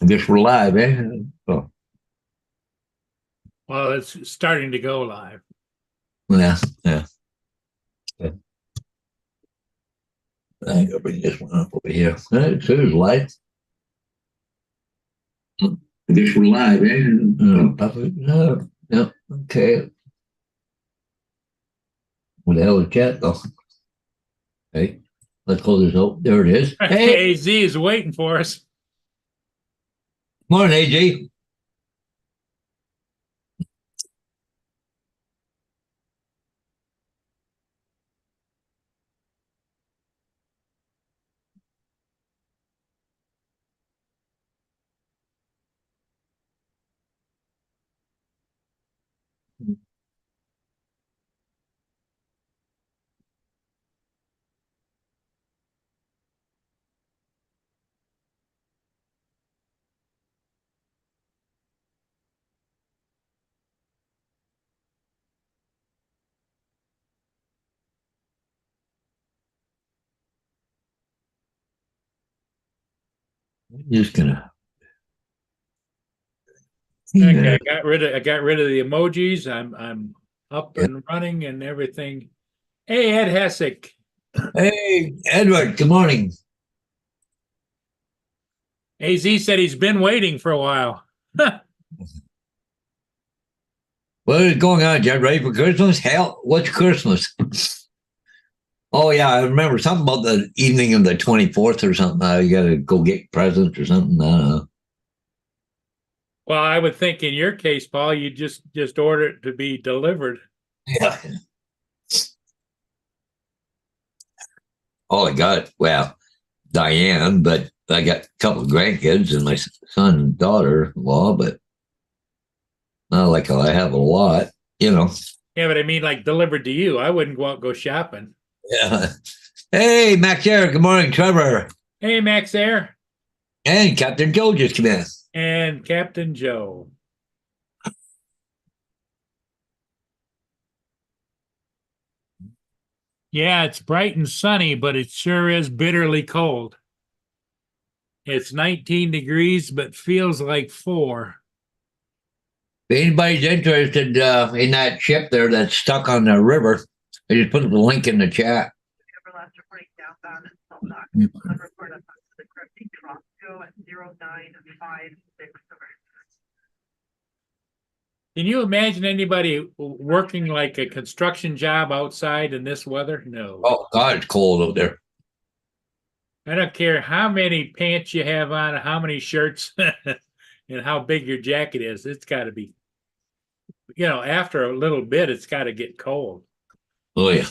I guess we're live, eh? Oh, Well, it's starting to go live. yeah, yeah. Yeah. I think I'll bring this one up over here. It says live. I guess we're live, eh? Yeah, okay. What the hell is chat though? Hey, let's close this out. There it is. Hey, AZ is waiting for us. morning, AJ. I'm just gonna. Okay, Yeah. I got rid of the emojis. I'm up and running and everything. Hey, Ed Hessick. Hey, Edward. Good morning. AZ said he's been waiting for a while. What is going on, Jen? Ready for Christmas? Hell, what's Christmas? Oh yeah, I remember something about the evening of the 24th or something. You got to go get presents or something. I don't know. Well, I would think in your case, Paul, you just order it to be delivered. Yeah. Oh, I got well, Diane, but I got a couple of grandkids and my son and daughter-in-law, but not like I have a lot, you know. Yeah, but I mean like delivered to you. I wouldn't go out and go shopping. Yeah. Hey, Max Air. Good morning, Trevor. Hey, Max Air And Captain Joe just came in. and Captain Joe. Yeah, it's bright and sunny, but it sure is bitterly cold. It's 19 degrees, but feels like 4. If anybody's interested in that ship there that's stuck on the river, I just put the link in the chat. Can you imagine anybody working like a construction job outside in this weather? No. Oh, God, it's cold out there. I don't care how many pants you have on, how many shirts, and how big your jacket is. It's got to be, after a little bit, it's got to get cold. Oh, yeah.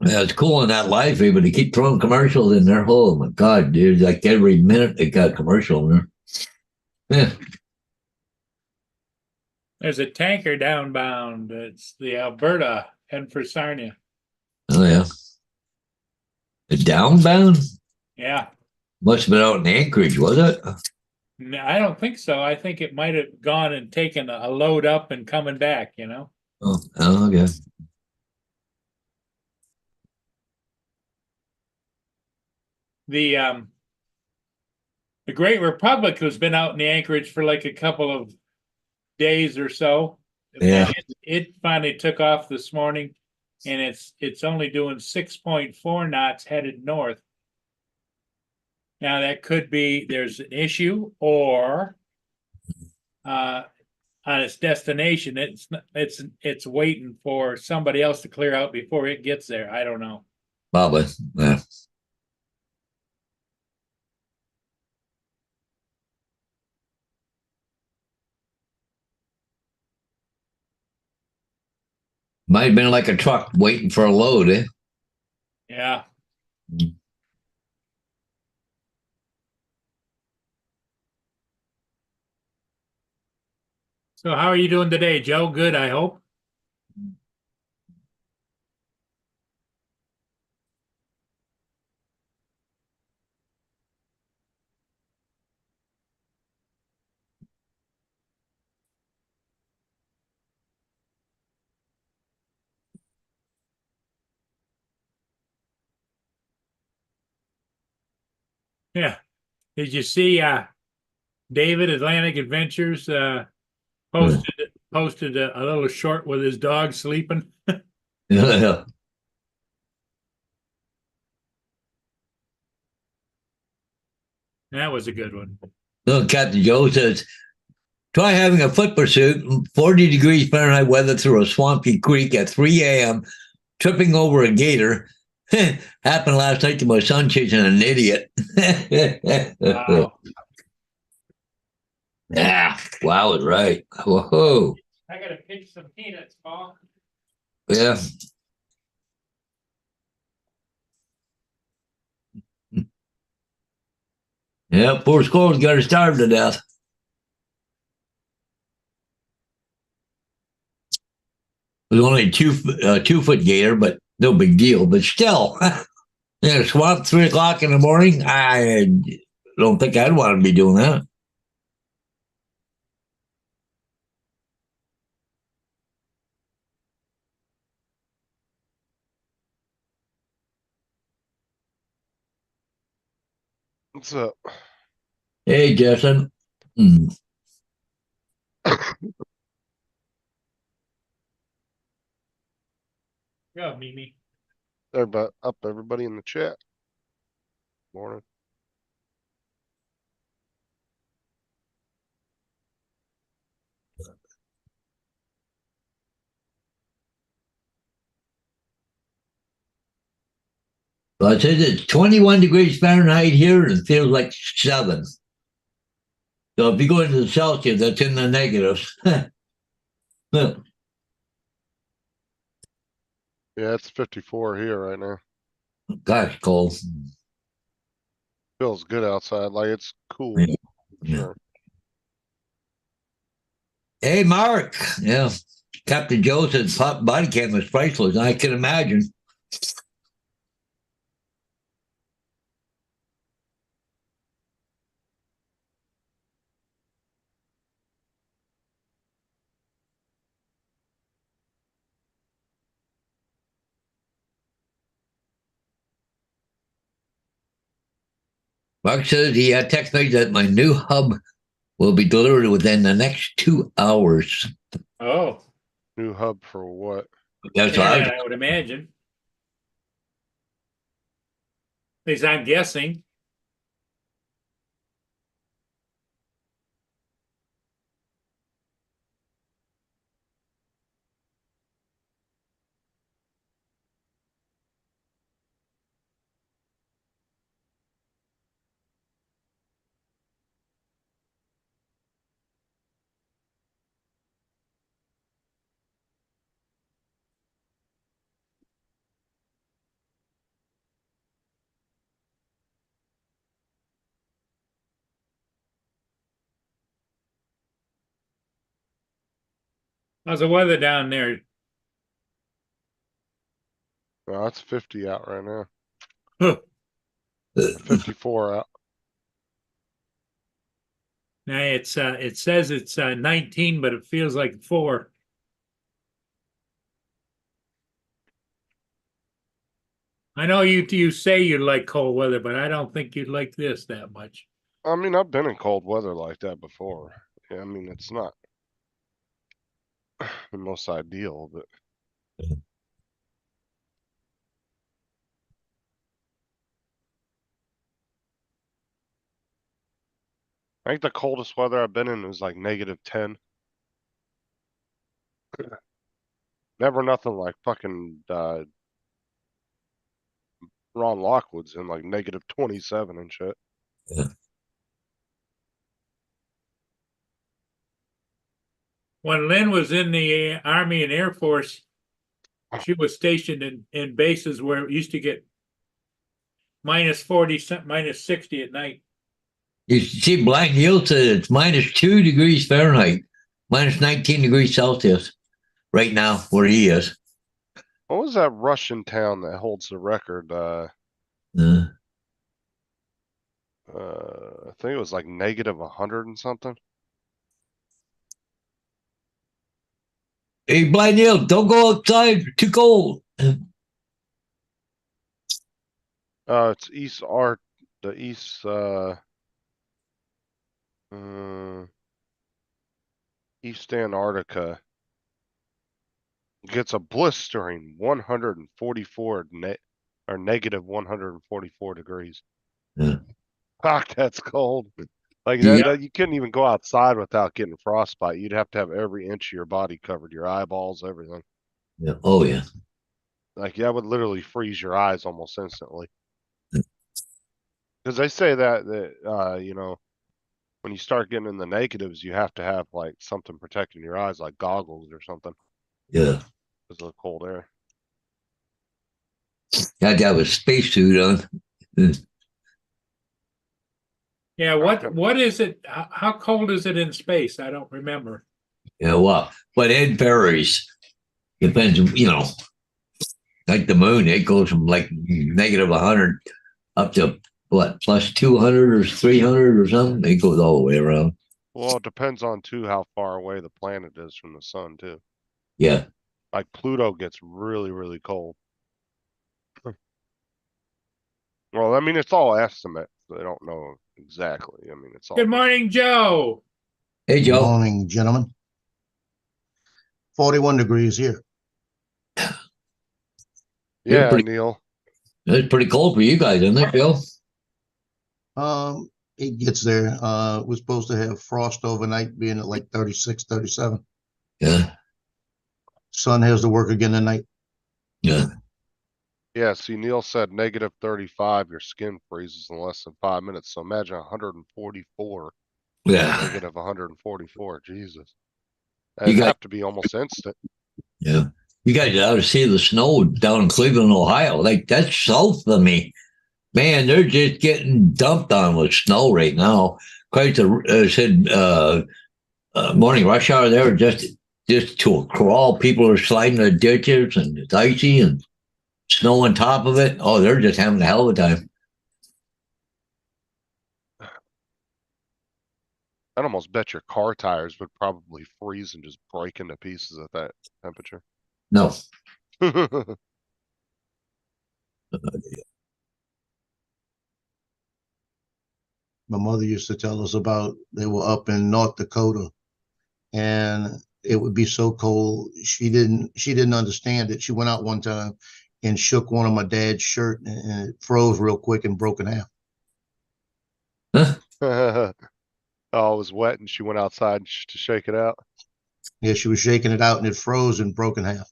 Yeah, it's cool in that life, but they keep throwing commercials in there. Oh my God, dude! Like every minute they got a commercial in there. Yeah. There's a tanker downbound. It's the Alberta heading for Sarnia. Oh yeah. The downbound Yeah. must have been out in Anchorage, was it? No, I don't think so. I think it might have gone and taken a load up and coming back. Oh, okay. The the Great Republic has been out in the Anchorage for like a couple of days or so, and Yeah. it finally took off this morning, and it's only doing 6.4 knots headed north. Now that could be there's an issue, or uh, on its destination, it's waiting for somebody else to clear out before it gets there. I don't know. Probably. Yeah. Might have been like a truck waiting for a load, eh? Yeah. So how are you doing today, Joe? Good, I hope. Yeah. Did you see David Atlantic Adventures posted a little short with his dog sleeping? Yeah. That was a good one. So Captain Joe says, try having a foot pursuit, 40 degrees Fahrenheit weather through a swampy creek at 3 a.m., tripping over a gator. Happened last night to my son chasing an idiot. Wow. Yeah, wow is right. Whoa. I gotta pitch some peanuts, Paul. Yeah. Yeah, poor squirrel's got to starve to death. It was only a 2 foot gator, but no big deal. But still, yeah, swamp 3 o'clock in the morning. I don't think I'd want to be doing that. What's up? Hey, Jason. Hmm. Go, Mimi. Everybody up, everybody in the chat. Morning. Well, it says it's 21 degrees Fahrenheit here and it feels like 7. So if you go into the Celsius, that's in the negatives. Yeah, it's 54 here right now. Gosh, cold. Feels good outside, like it's cool. Yeah. Sure. Hey, Mark. Yeah. Captain Joe said body cam is priceless. I can imagine. Mark says he had text me that my new hub will be delivered within the next 2 hours. Oh, New hub for what? That's what Internet, I would imagine. At least I'm guessing. How's the weather down there? Oh, it's 50 out right now. Huh. 54 out. Now it says it's 19, but it feels like 4. I know you say you like cold weather, but I don't think you'd like this that much. I mean, I've been in cold weather like that before. Yeah, I mean, it's not the most ideal, but I think the coldest weather I've been in was like -10. Never nothing like fucking Ron Lockwood's in like -27 and shit. When Lynn was in the Army and Air Force, she was stationed in bases where it used to get -40, -60 at night. You see, Black Neil said it's -2 degrees Fahrenheit. minus 19 degrees Celsius right now where he is. What was that Russian town that holds the record? I think it was like negative 100 and something. Hey, Blind Neil, don't go outside. Too cold. It's the East Antarctica gets a blistering 144 or negative 144 degrees. Yeah. Fuck, that's cold. Like Yeah. that, you couldn't even go outside without getting frostbite. You'd have to have every inch of your body covered, your eyeballs, everything. Yeah. Oh, yeah. Like that would literally freeze your eyes almost instantly. Because they say that when you start getting in the negatives, you have to have like something protecting your eyes, like goggles or something, Yeah. because of the cold air. Had to have a spacesuit on. Yeah, what is it? How cold is it in space? I don't remember. Yeah, well, but it varies. Depends, like the moon, it goes from like negative 100 up to what, plus 200 or 300 or something. It goes all the way around. Well, it depends on too how far away the planet is from the sun too. Yeah. Like Pluto gets really, really cold. Well, I mean, it's all estimates. They don't know exactly. I mean, it's all. Good morning, Joe. Hey, Good Joe. morning, gentlemen. 41 degrees here. Yeah, pretty- Neil. It's pretty cold for you guys, isn't it, Joe? It gets there. We're supposed to have frost overnight, being at like 36, 37. Yeah. Sun has to work again tonight. Yeah. Yeah, see, Neil said negative 35, your skin freezes in less than 5 minutes. So imagine 144, Yeah. negative 144. Jesus. You It'd got- have to be almost instant. Yeah. You guys ought to see the snow down in Cleveland, Ohio. Like, that's south of me. Man, they're just getting dumped on with snow right now. Quite said morning rush hour there, just to a crawl. People are sliding the ditches and it's icy and snow on top of it. Oh, they're just having a hell of a time. I'd almost bet your car tires would probably freeze and just break into pieces at that temperature. No. My mother used to tell us about they were up in North Dakota and it would be so cold. She didn't understand it. She went out one time and shook one of my dad's shirt and it froze real quick and broke in half. Huh? Oh, it was wet and she went outside to shake it out. Yeah, she was shaking it out and it froze and broke in half.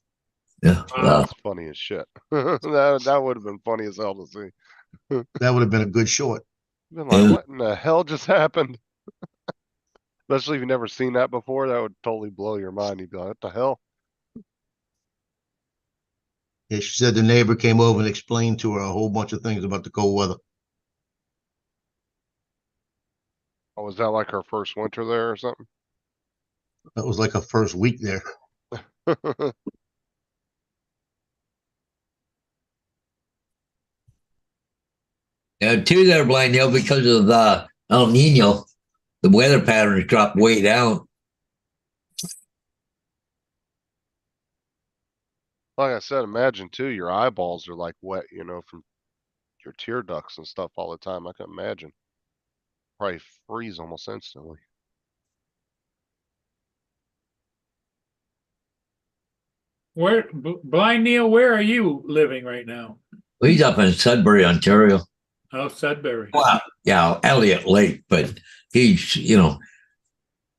Yeah. Wow. That's funny as shit. That would have been funny as hell to see. That would have been a good short. Been like, Yeah. what in the hell just happened? Especially if you've never seen that before, that would totally blow your mind. You'd be like, what the hell? Yeah, she said the neighbor came over and explained to her a whole bunch of things about the cold weather. Oh, was that like her first winter there or something? That was like her first week there. Yeah, too, there, Blind Neil, because of the El Nino, the weather patterns dropped way down. Like I said, imagine too, your eyeballs are like wet, from your tear ducts and stuff all the time. I can imagine. Probably freeze almost instantly. Blind Neil, where are you living right now? He's up in Sudbury, Ontario. Oh, Sudbury. Wow. Yeah, Elliott Lake, but he's,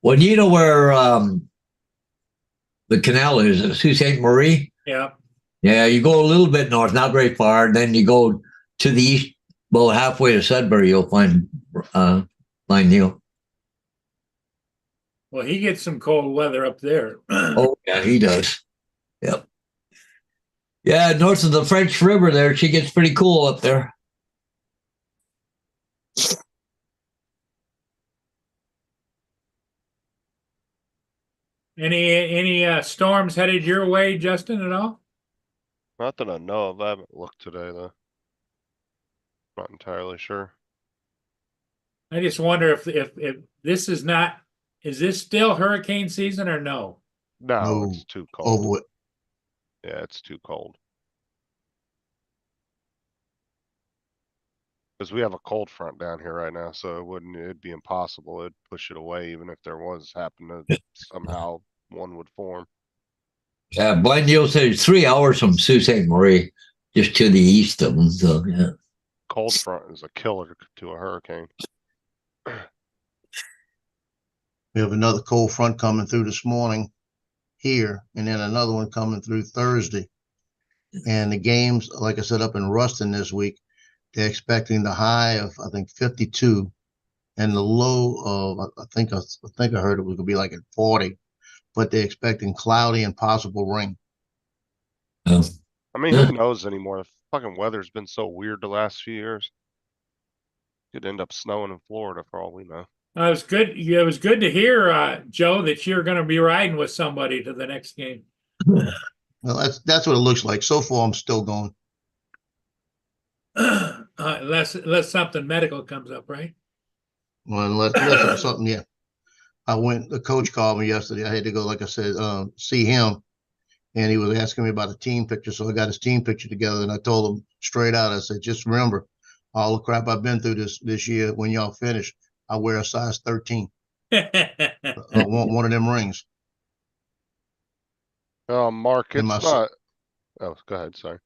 well, you know where the canal is, Sault Ste. Marie? Yeah. Yeah, you go a little bit north, not very far, and then you go to the east, about halfway to Sudbury, you'll find Blind Neil. Well, he gets some cold weather up there. Oh, yeah, he does. Yep. Yeah, north of the French River there, she gets pretty cool up there. Any storms headed your way, Justin, at all? Not that I know of. I haven't looked today though. Not entirely sure. I just wonder if this is not, is this still hurricane season or no? No, No, it's too cold. over it. Yeah, it's too cold. Cause we have a cold front down here right now, so it'd be impossible. It'd push it away even if there was happen to somehow one would form. Blendio says 3 hours from Sault Ste. Marie, just to the east of them. So, yeah. Cold front is a killer to a hurricane. We have another cold front coming through this morning here, and then another one coming through Thursday. And the games, like I said, up in Ruston this week, they're expecting the high of, I think, 52 and the low of, I think I heard it was gonna be like at 40, but they're expecting cloudy and possible rain. Um, I mean, who knows anymore? The fucking weather's been so weird the last few years. Could end up snowing in Florida for all we know. It was good. Yeah, it was good to hear, Joe, that you're going to be riding with somebody to the next game. Well, that's what it looks like. So far, I'm still going. Unless something medical comes up, right? Well, unless something, yeah. The coach called me yesterday. I had to go, like I said, see him. And he was asking me about a team picture. So I got his team picture together and I told him straight out, I said, just remember all the crap I've been through this year. When y'all finish, I wear a size 13. I want one of them rings. Mark, And it's not. Oh, go ahead. Sorry.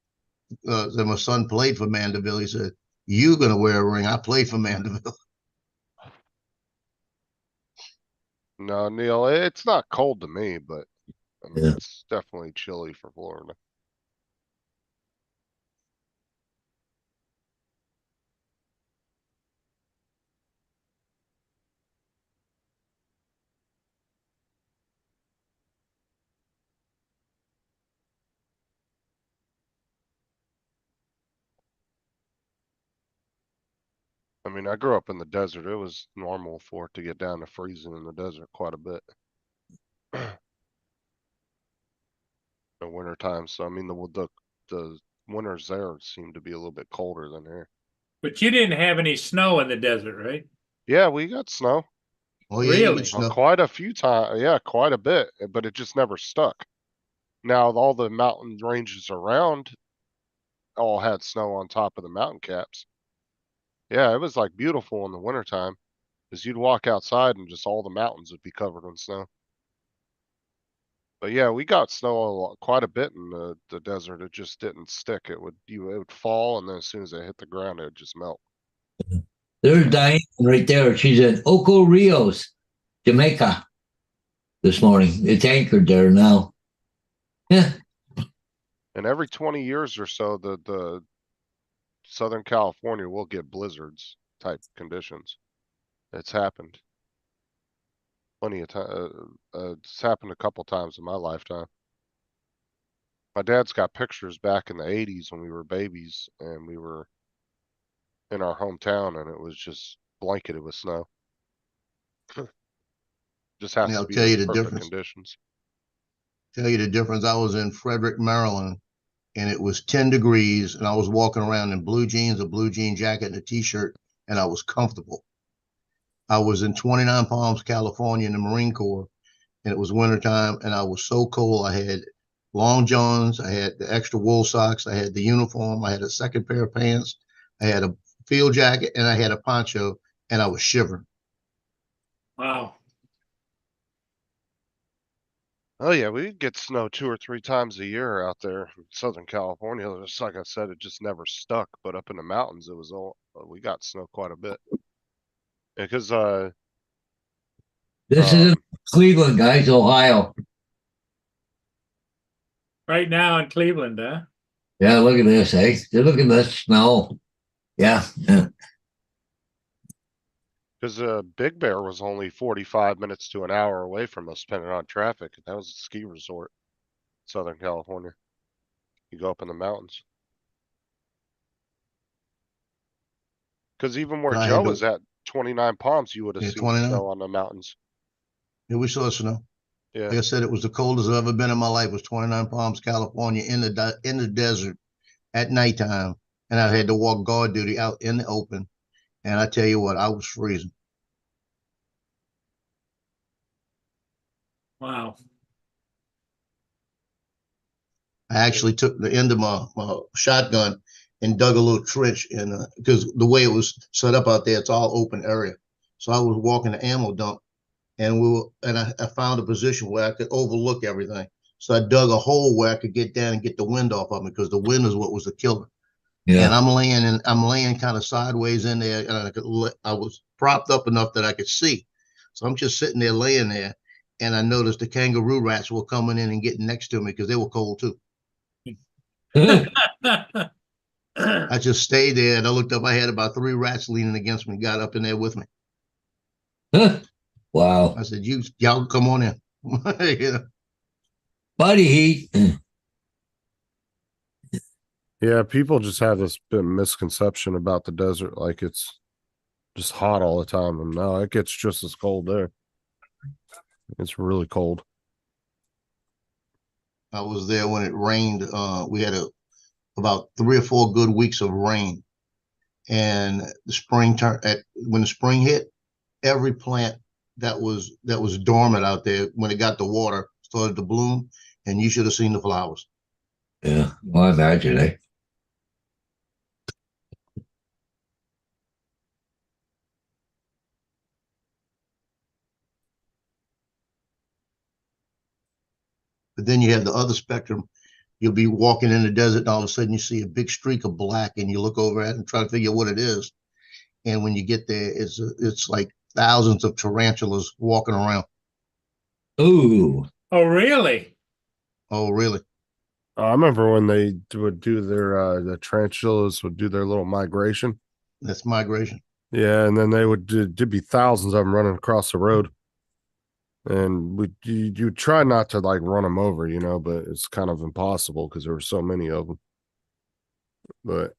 Then my son played for Mandeville. He said, "You gonna wear a ring? I played for Mandeville." No, Neil, it's not cold to me, but I mean, Yeah. it's definitely chilly for Florida. I mean, I grew up in the desert. It was normal for it to get down to freezing in the desert quite a bit. The winter time. So I mean, the winters there seem to be a little bit colder than here. But you didn't have any snow in the desert, right? Yeah, we got snow. Oh yeah, you Really? get snow. Quite a few times. Yeah, quite a bit, but it just never stuck. Now all the mountain ranges around all had snow on top of the mountain caps. Yeah, it was like beautiful in the wintertime. Because you'd walk outside and just all the mountains would be covered in snow. But yeah, we got snow quite a bit in the desert. It just didn't stick. It would fall, and then as soon as it hit the ground, it would just melt. There's Diane right there. She's in Oco Rios, Jamaica, this morning. It's anchored there now. Yeah. And every 20 years or so, the Southern California will get blizzards type conditions. It's happened plenty of time. It's happened a couple times in my lifetime. My dad's got pictures back in the 80s when we were babies and we were in our hometown and it was just blanketed with snow. Just has Yeah, to I'll be tell those you the perfect difference. conditions. Tell you the difference. I was in Frederick, Maryland, and it was 10 degrees, and I was walking around in blue jeans, a blue jean jacket, and a t-shirt, and I was comfortable. I was in 29 Palms, California, in the Marine Corps, and it was wintertime, and I was so cold. I had long johns, I had the extra wool socks, I had the uniform, I had a second pair of pants, I had a field jacket, and I had a poncho, and I was shivering. Wow. Oh yeah, we get snow 2 or 3 times a year out there in Southern California. Just like I said, it just never stuck. But up in the mountains, it was all we got snow quite a bit. Because This is in Cleveland, guys, Ohio. Right now in Cleveland, huh? Yeah, look at this, eh? Look at this snow. Yeah. Because Big Bear was only 45 minutes to an hour away from us, depending on traffic. That was a ski resort, Southern California. You go up in the mountains. Because even where I Joe had was at 29 Palms, you would have Yeah, seen 29. snow on the mountains. Yeah, we saw snow. Yeah. Like I said, it was the coldest I've ever been in my life. It was 29 Palms, California, in the desert at nighttime, and I had to walk guard duty out in the open. And I tell you what, I was freezing. Wow. I actually took the end of my shotgun and dug a little trench in, because the way it was set up out there, it's all open area. So I was walking the ammo dump, and I found a position where I could overlook everything. So I dug a hole where I could get down and get the wind off of me, because the wind is what was the killer. And Yeah. I'm laying kind of sideways in there, and I was propped up enough that I could see. So I'm just sitting there laying there, and I noticed the kangaroo rats were coming in and getting next to me because they were cold too. I just stayed there, and I looked up. I had about 3 rats leaning against me, got up in there with me. Wow. I said, y'all come on in. You know? Body heat. Yeah, people just have this bit misconception about the desert, like it's just hot all the time. And no, it gets just as cold there. It's really cold. I was there when it rained. We had about 3 or 4 good weeks of rain, and when the spring hit, every plant that was dormant out there, when it got the water, started to bloom, and you should have seen the flowers. Yeah. Well, I imagine, eh? But then you have the other spectrum. You'll be walking in the desert, and all of a sudden you see a big streak of black, and you look over at it and try to figure out what it is. And when you get there, it's like thousands of tarantulas walking around. Ooh. Oh, really? Oh, really? I remember when they would do the tarantulas would do their little migration. That's migration. Yeah, and then they would there'd be thousands of them running across the road. And you try not to like run them over, you know, but it's kind of impossible because there were so many of them. But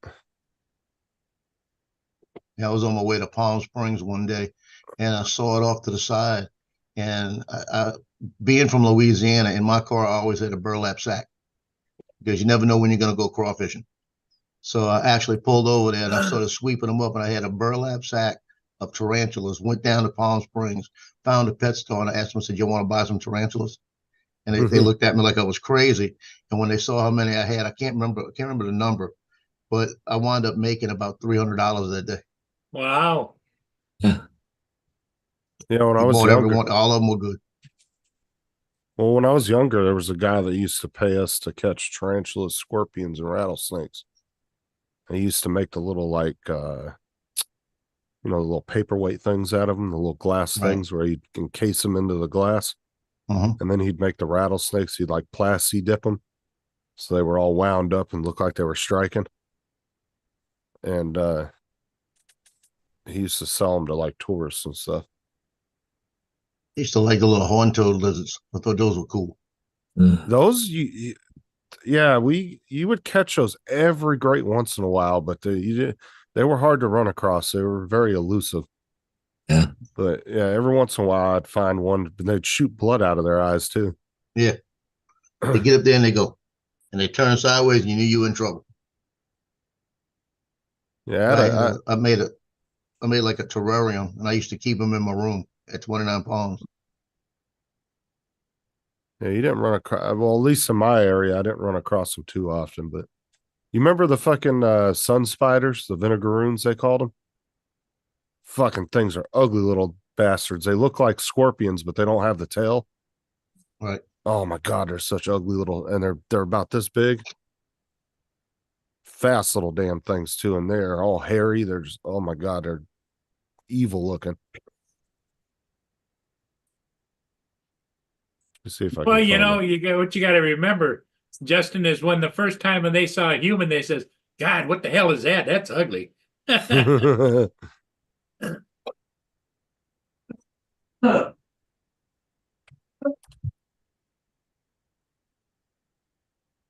I was on my way to Palm Springs one day, and I saw it off to the side. And being from Louisiana, in my car, I always had a burlap sack, because you never know when you're going to go crawfishing. So I actually pulled over there, and I started sweeping them up, and I had a burlap sack of tarantulas. Went down to Palm Springs, found a pet store, and I asked them, I said, "You want to buy some tarantulas?" And they looked at me like I was crazy. And when they saw how many I had, I can't remember the number, but I wound up making about $300 that day. Wow. yeah, when I We was bought younger, everyone, all of them were good. well, when I was younger, there was a guy that used to pay us to catch tarantulas, scorpions, and rattlesnakes. He used to make the little like the little paperweight things out of them, the little glass Right. things where you can encase them into the glass. Mhm. And then he'd make the rattlesnakes, he'd like plasti dip them. So they were all wound up and looked like they were striking. And he used to sell them to like tourists and stuff. I used to like the little horn-toed lizards. I thought those were cool. Those, yeah, you would catch those every great once in a while, but they were hard to run across. They were very elusive. Yeah. But yeah, every once in a while I'd find one, but they'd shoot blood out of their eyes too. Yeah. They get up there and they go, and they turn sideways, and you knew you were in trouble. Yeah, I made like a terrarium, and I used to keep them in my room at 29 Palms. yeah, you didn't run across. Well, at least in my area, I didn't run across them too often. But you remember the fucking sun spiders, the vinegaroons they called them? Fucking things are ugly little bastards. They look like scorpions, but they don't have the tail. Right. Oh my god, they're such ugly little, and they're about this big. Fast little damn things too, and they're all hairy. They're just, oh my god, they're evil looking. Let's see if I Well, can you find know, it. what you got to remember, Justin, is when the first time when they saw a human, they says, "God, what the hell is that? That's ugly." Yeah,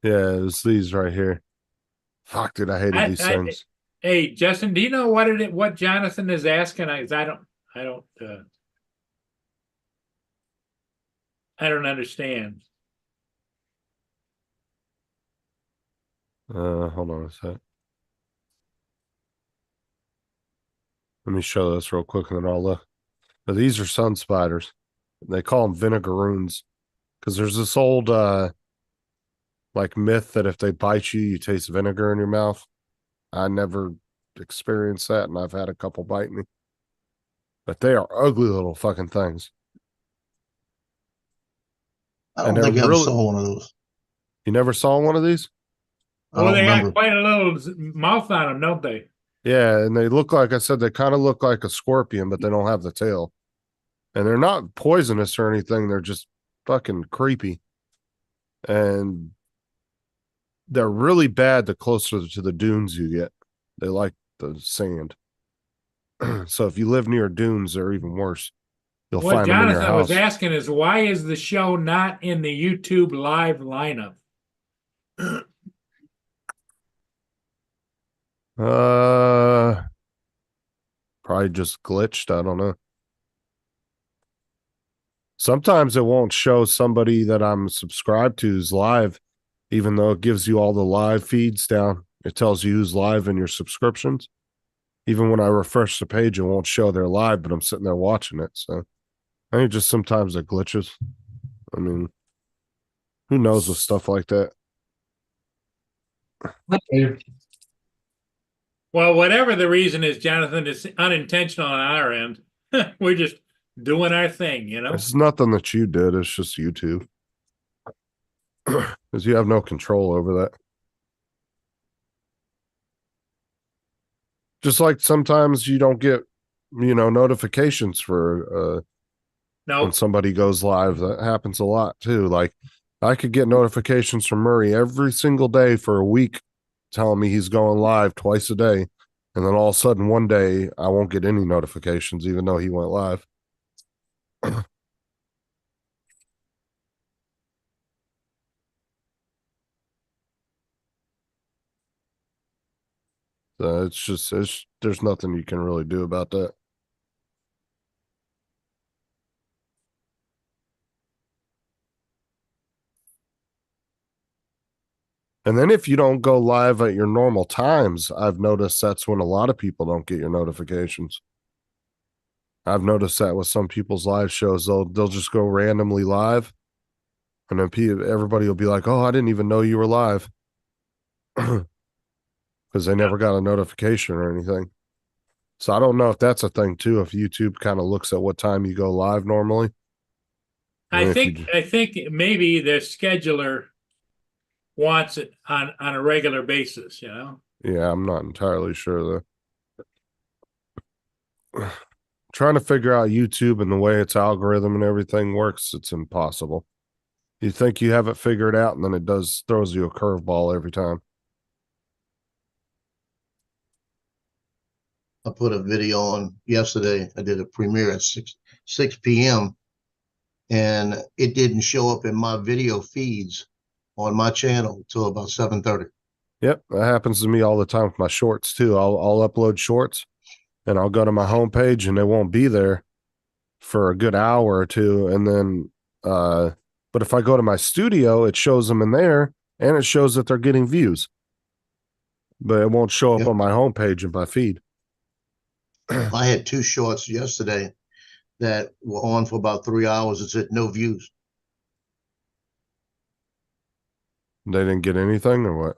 it's these right here. Fuck, dude, I hated these things. Hey, Justin, do you know what Jonathan is asking? I don't. I don't understand. Hold on a sec. Let me show this real quick and then I'll look. But these are sun spiders. They call them vinegaroons because there's this old like myth that if they bite you, you taste vinegar in your mouth. I never experienced that, and I've had a couple bite me. But they are ugly little fucking things. I And don't think I they're ever really- saw one of those. You never saw one of these? I Well, don't they remember. got quite a little mouth on them, don't they? Yeah, and they look like I said, they kind of look like a scorpion, but they don't have the tail. And they're not poisonous or anything. They're just fucking creepy. And they're really bad the closer to the dunes you get. They like the sand. So if you live near dunes, they're even worse. You'll What find them in your Jonathan was house. asking is, why is the show not in the YouTube live lineup? Probably just glitched. I don't know. Sometimes it won't show somebody that I'm subscribed to's live, even though it gives you all the live feeds down. It tells you who's live in your subscriptions. Even when I refresh the page, it won't show they're live, but I'm sitting there watching it. So I think just sometimes it glitches. I mean, who knows with stuff like that? Well, whatever the reason is, Jonathan, it's unintentional on our end. We're just doing our thing, you know? It's nothing that you did. It's just YouTube. Because you have no control over that. Just like sometimes you don't get, notifications for No, when somebody goes live. That happens a lot too. Like I could get notifications from Murray every single day for a week telling me he's going live twice a day. And then all of a sudden one day I won't get any notifications even though he went live. So there's nothing you can really do about that. And then if you don't go live at your normal times, I've noticed that's when a lot of people don't get your notifications. I've noticed that with some people's live shows, they'll just go randomly live, and then everybody will be like, "Oh, I didn't even know you were live," because they never got a notification or anything. So I don't know if that's a thing too. If YouTube kind of looks at what time you go live normally, I think maybe their scheduler wants it on a regular basis, you know? Yeah, I'm not entirely sure though. Trying to figure out YouTube and the way its algorithm and everything works, it's impossible. You think you have it figured out, and then it throws you a curveball every time. I put a video on yesterday. I did a premiere at 6 p.m. and it didn't show up in my video feeds on my channel till about 7:30. Yep, that happens to me all the time with my shorts too. I'll upload shorts, and I'll go to my homepage, and they won't be there for a good hour or two, and then but if I go to my studio, it shows them in there, and it shows that they're getting views, but it won't show up Yep. on my homepage and my feed. I had 2 shorts yesterday that were on for about 3 hours. It said no views. They didn't get anything or what?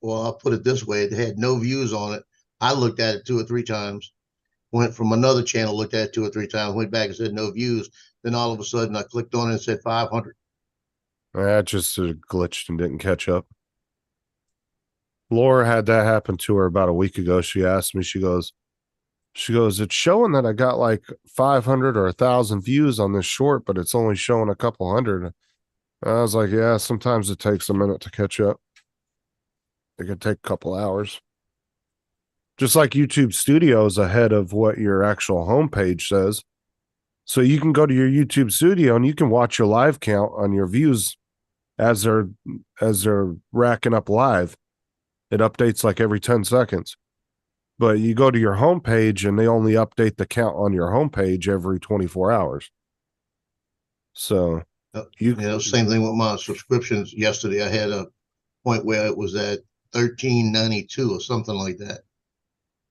Well, I'll put it this way. They had no views on it. I looked at it 2 or 3 times, went from another channel, looked at it 2 or 3 times, went back and said no views. Then all of a sudden I clicked on it and said 500. That just glitched and didn't catch up. Laura had that happen to her about a week ago. She asked me, she goes, it's showing that I got like 500 or 1,000 views on this short, but it's only showing a couple hundred. I was like, yeah, sometimes it takes a minute to catch up. It could take a couple hours. Just like YouTube Studios ahead of what your actual homepage says. So you can go to your YouTube Studio and you can watch your live count on your views as they're racking up live. It updates like every 10 seconds. But you go to your homepage and they only update the count on your homepage every 24 hours. So You know, same thing with my subscriptions. Yesterday, I had a point where it was at 13.92 or something like that.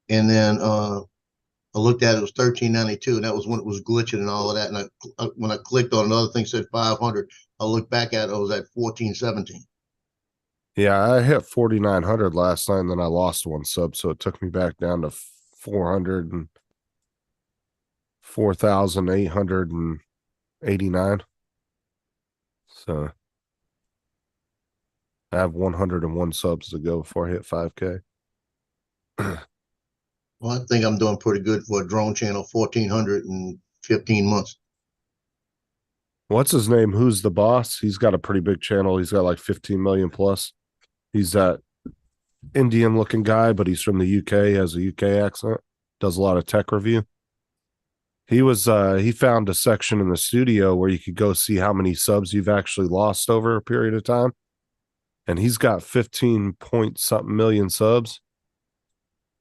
And then I looked at it, it was 13.92, and that was when it was glitching and all of that. And when I clicked on another thing said 500, I looked back at it, I was at 14.17. yeah, I hit 4,900 last night, and then I lost one sub, so it took me back down to 400 and 4,889. So I have 101 subs to go before I hit 5K. Well, I think I'm doing pretty good for a drone channel, 1,400 in 15 months. What's his name? Who's the boss? He's got a pretty big channel. He's got like 15 million plus. He's that Indian looking guy, but he's from the UK, has a UK accent, does a lot of tech review. He found a section in the studio where you could go see how many subs you've actually lost over a period of time. And he's got 15 point something million subs.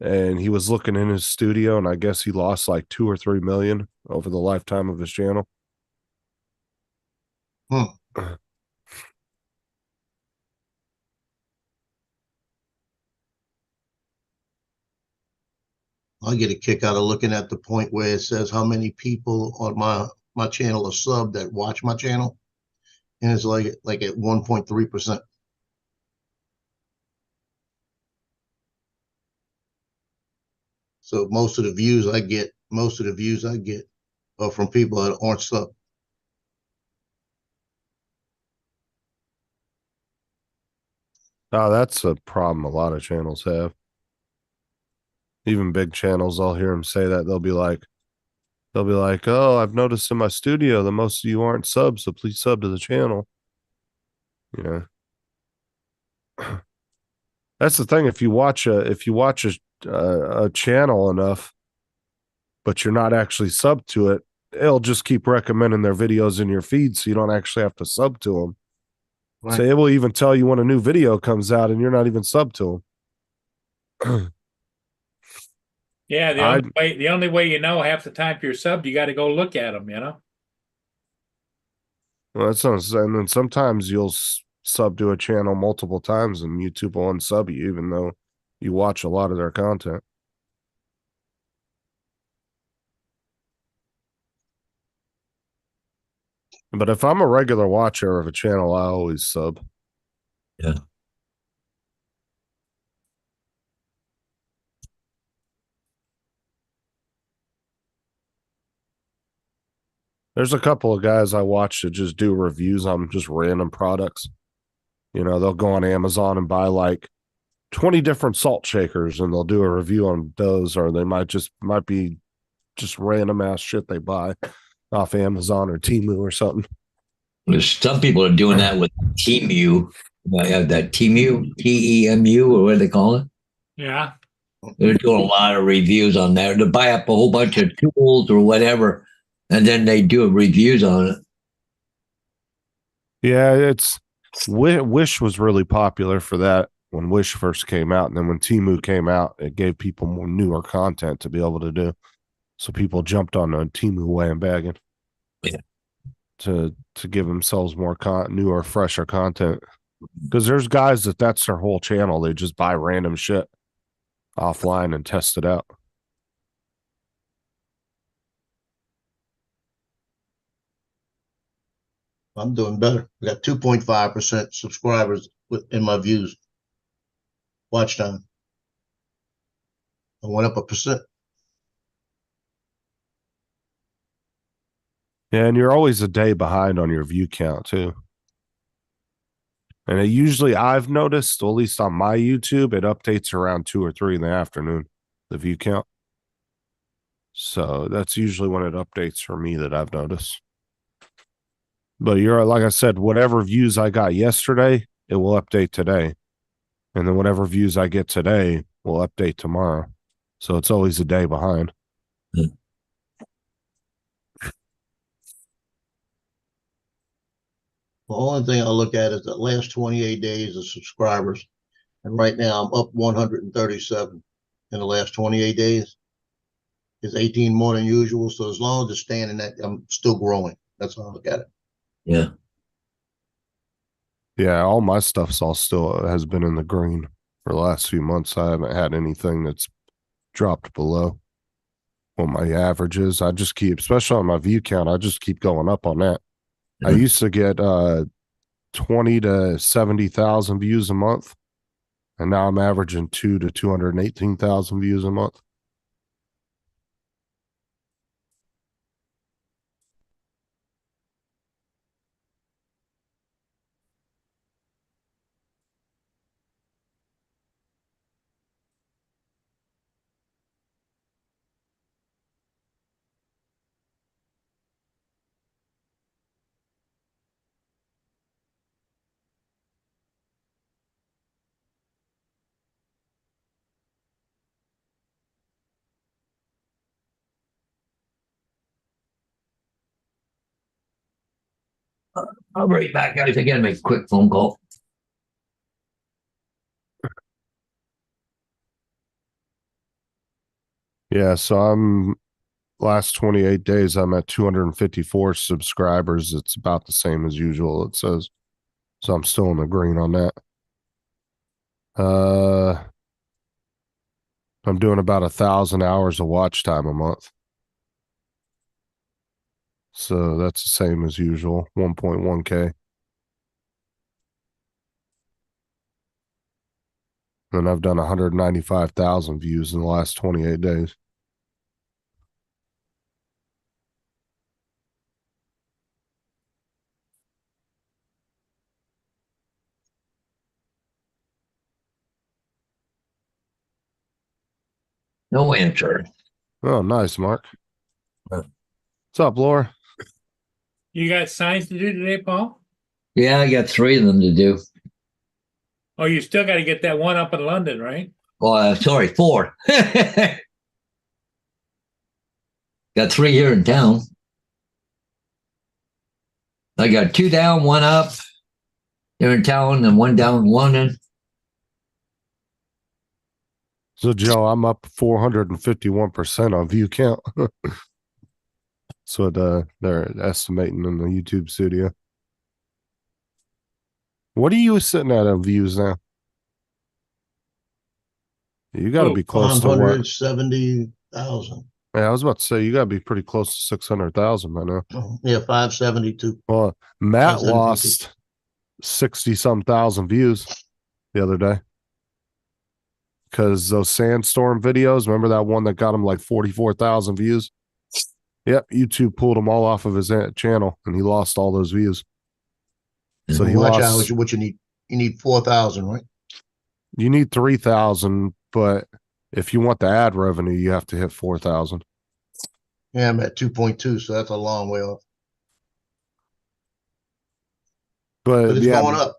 And he was looking in his studio, and I guess he lost like 2 or 3 million over the lifetime of his channel. I get a kick out of looking at the point where it says how many people on my channel are sub that watch my channel, and it's like at 1.3%. So most of the views I get are from people that aren't sub. Oh, that's a problem a lot of channels have. Even big channels, I'll hear them say that. They'll be like, oh, I've noticed in my studio that most of you aren't subs, so please sub to the channel. You know. That's the thing. If you watch a channel enough, but you're not actually sub to it, it'll just keep recommending their videos in your feed, so you don't actually have to sub to them. Right. So it will even tell you when a new video comes out, and you're not even sub to them. Yeah, the only way you know half the time you're subbed, you got to go look at them. You know. Well, that's what I'm saying. And then sometimes you'll sub to a channel multiple times, and YouTube will unsub you, even though you watch a lot of their content. But if I'm a regular watcher of a channel, I always sub. Yeah. There's a couple of guys I watch that just do reviews on just random products. You know, they'll go on Amazon and buy like 20 different salt shakers, and they'll do a review on those, or they might be just random ass shit they buy off Amazon or Temu or something. There's some people are doing that with Temu, that Temu, Temu, or what do they call it? Yeah. They're doing a lot of reviews on there to buy up a whole bunch of tools or whatever, and then they do reviews on it. Yeah, Wish was really popular for that when Wish first came out, and then when Temu came out, it gave people more newer content to be able to do. So people jumped on the Temu bandwagon. Yeah. To give themselves more newer, fresher content. Because there's guys that's their whole channel. They just buy random shit offline and test it out. I'm doing better. I got 2.5% subscribers in my views. Watch time. I went up 1%. Yeah, and you're always a day behind on your view count too. And it usually, I've noticed, at least on my YouTube, it updates around 2 or 3 in the afternoon, the view count. So that's usually when it updates for me that I've noticed. But you're, like I said, whatever views I got yesterday, it will update today. And then whatever views I get today will update tomorrow. So it's always a day behind. Hmm. The only thing I look at is the last 28 days of subscribers. And right now I'm up 137 in the last 28 days. It's 18 more than usual. So as long as it's staying in that, I'm still growing. That's how I look at it. Yeah. Yeah, all my stuff's all still has been in the green for the last few months. I haven't had anything that's dropped below what my average is. I just keep, especially on my view count, I just keep going up on that. I Yeah. used to get 20 to 70,000 views a month, and now I'm averaging 2 to 218,000 views a month. I'll be right back, guys. I gotta make a quick phone call. Yeah, so I'm last 28 days, I'm at 254 subscribers. It's about the same as usual, it says. So I'm still in the green on that. I'm doing about 1,000 hours of watch time a month. So that's the same as usual, 1.1K. And I've done 195,000 views in the last 28 days. No answer. Oh, nice, Mark. Uh. What's up, Laura? You got signs to do today, Paul? Yeah, I got 3 of them to do. Oh, you still got to get that one up in London, right? Well, sorry, 4. Got 3 here in town. I got 2 down, 1 up here in town, and 1 down in London. So, Joe, I'm up 451% on view count. That's what they're estimating in the YouTube studio. What are you sitting at on views now? You got to be close to what? 570,000. Yeah, I was about to say you got to be pretty close to 600,000 by now. Yeah, 572. Well, Matt 572. lost 60-some thousand views the other day because those sandstorm videos. Remember that one that got him like 44,000 views? Yep, YouTube pulled him all off of his channel, and he lost all those views. So he Watch lost. out what you need. You need 4,000, right? You need 3,000, but if you want the ad revenue, you have to hit 4,000. Yeah, I'm at 2.2, so that's a long way off. But it's yeah, going up.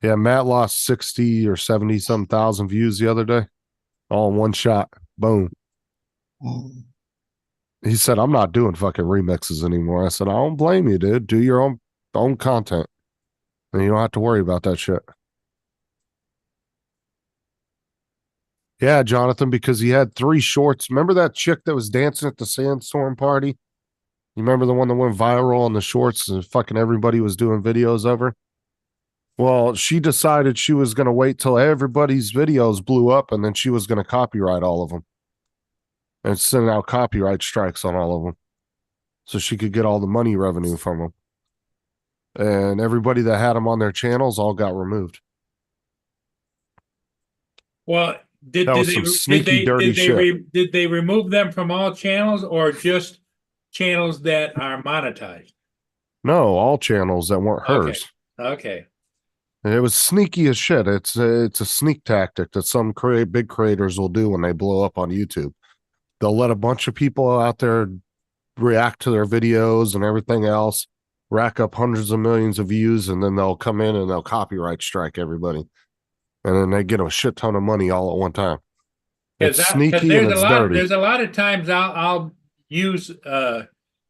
Yeah, Matt lost 60 or 70-some thousand views the other day, all in one shot. Boom. Mm. He said, "I'm not doing fucking remixes anymore." I said, "I don't blame you, dude. Do your own content, and you don't have to worry about that shit." Yeah, Jonathan, because he had 3 shorts. Remember that chick that was dancing at the sandstorm party? You remember the one that went viral on the shorts and fucking everybody was doing videos of her? Well, she decided she was going to wait till everybody's videos blew up and then she was going to copyright all of them and send out copyright strikes on all of them so she could get all the money revenue from them. And everybody that had them on their channels all got removed. Well, did That was they some sneaky, dirty shit. did they remove them from all channels or just channels that are monetized? No, all channels that weren't hers. Okay. And it was sneaky as shit. It's a sneak tactic that some big creators will do when they blow up on YouTube. They'll let a bunch of people out there react to their videos and everything else, rack up hundreds of millions of views, and then they'll come in and they'll copyright strike everybody. And then they get a shit ton of money all at one time. It's sneaky and it's dirty. There's a lot of times I'll use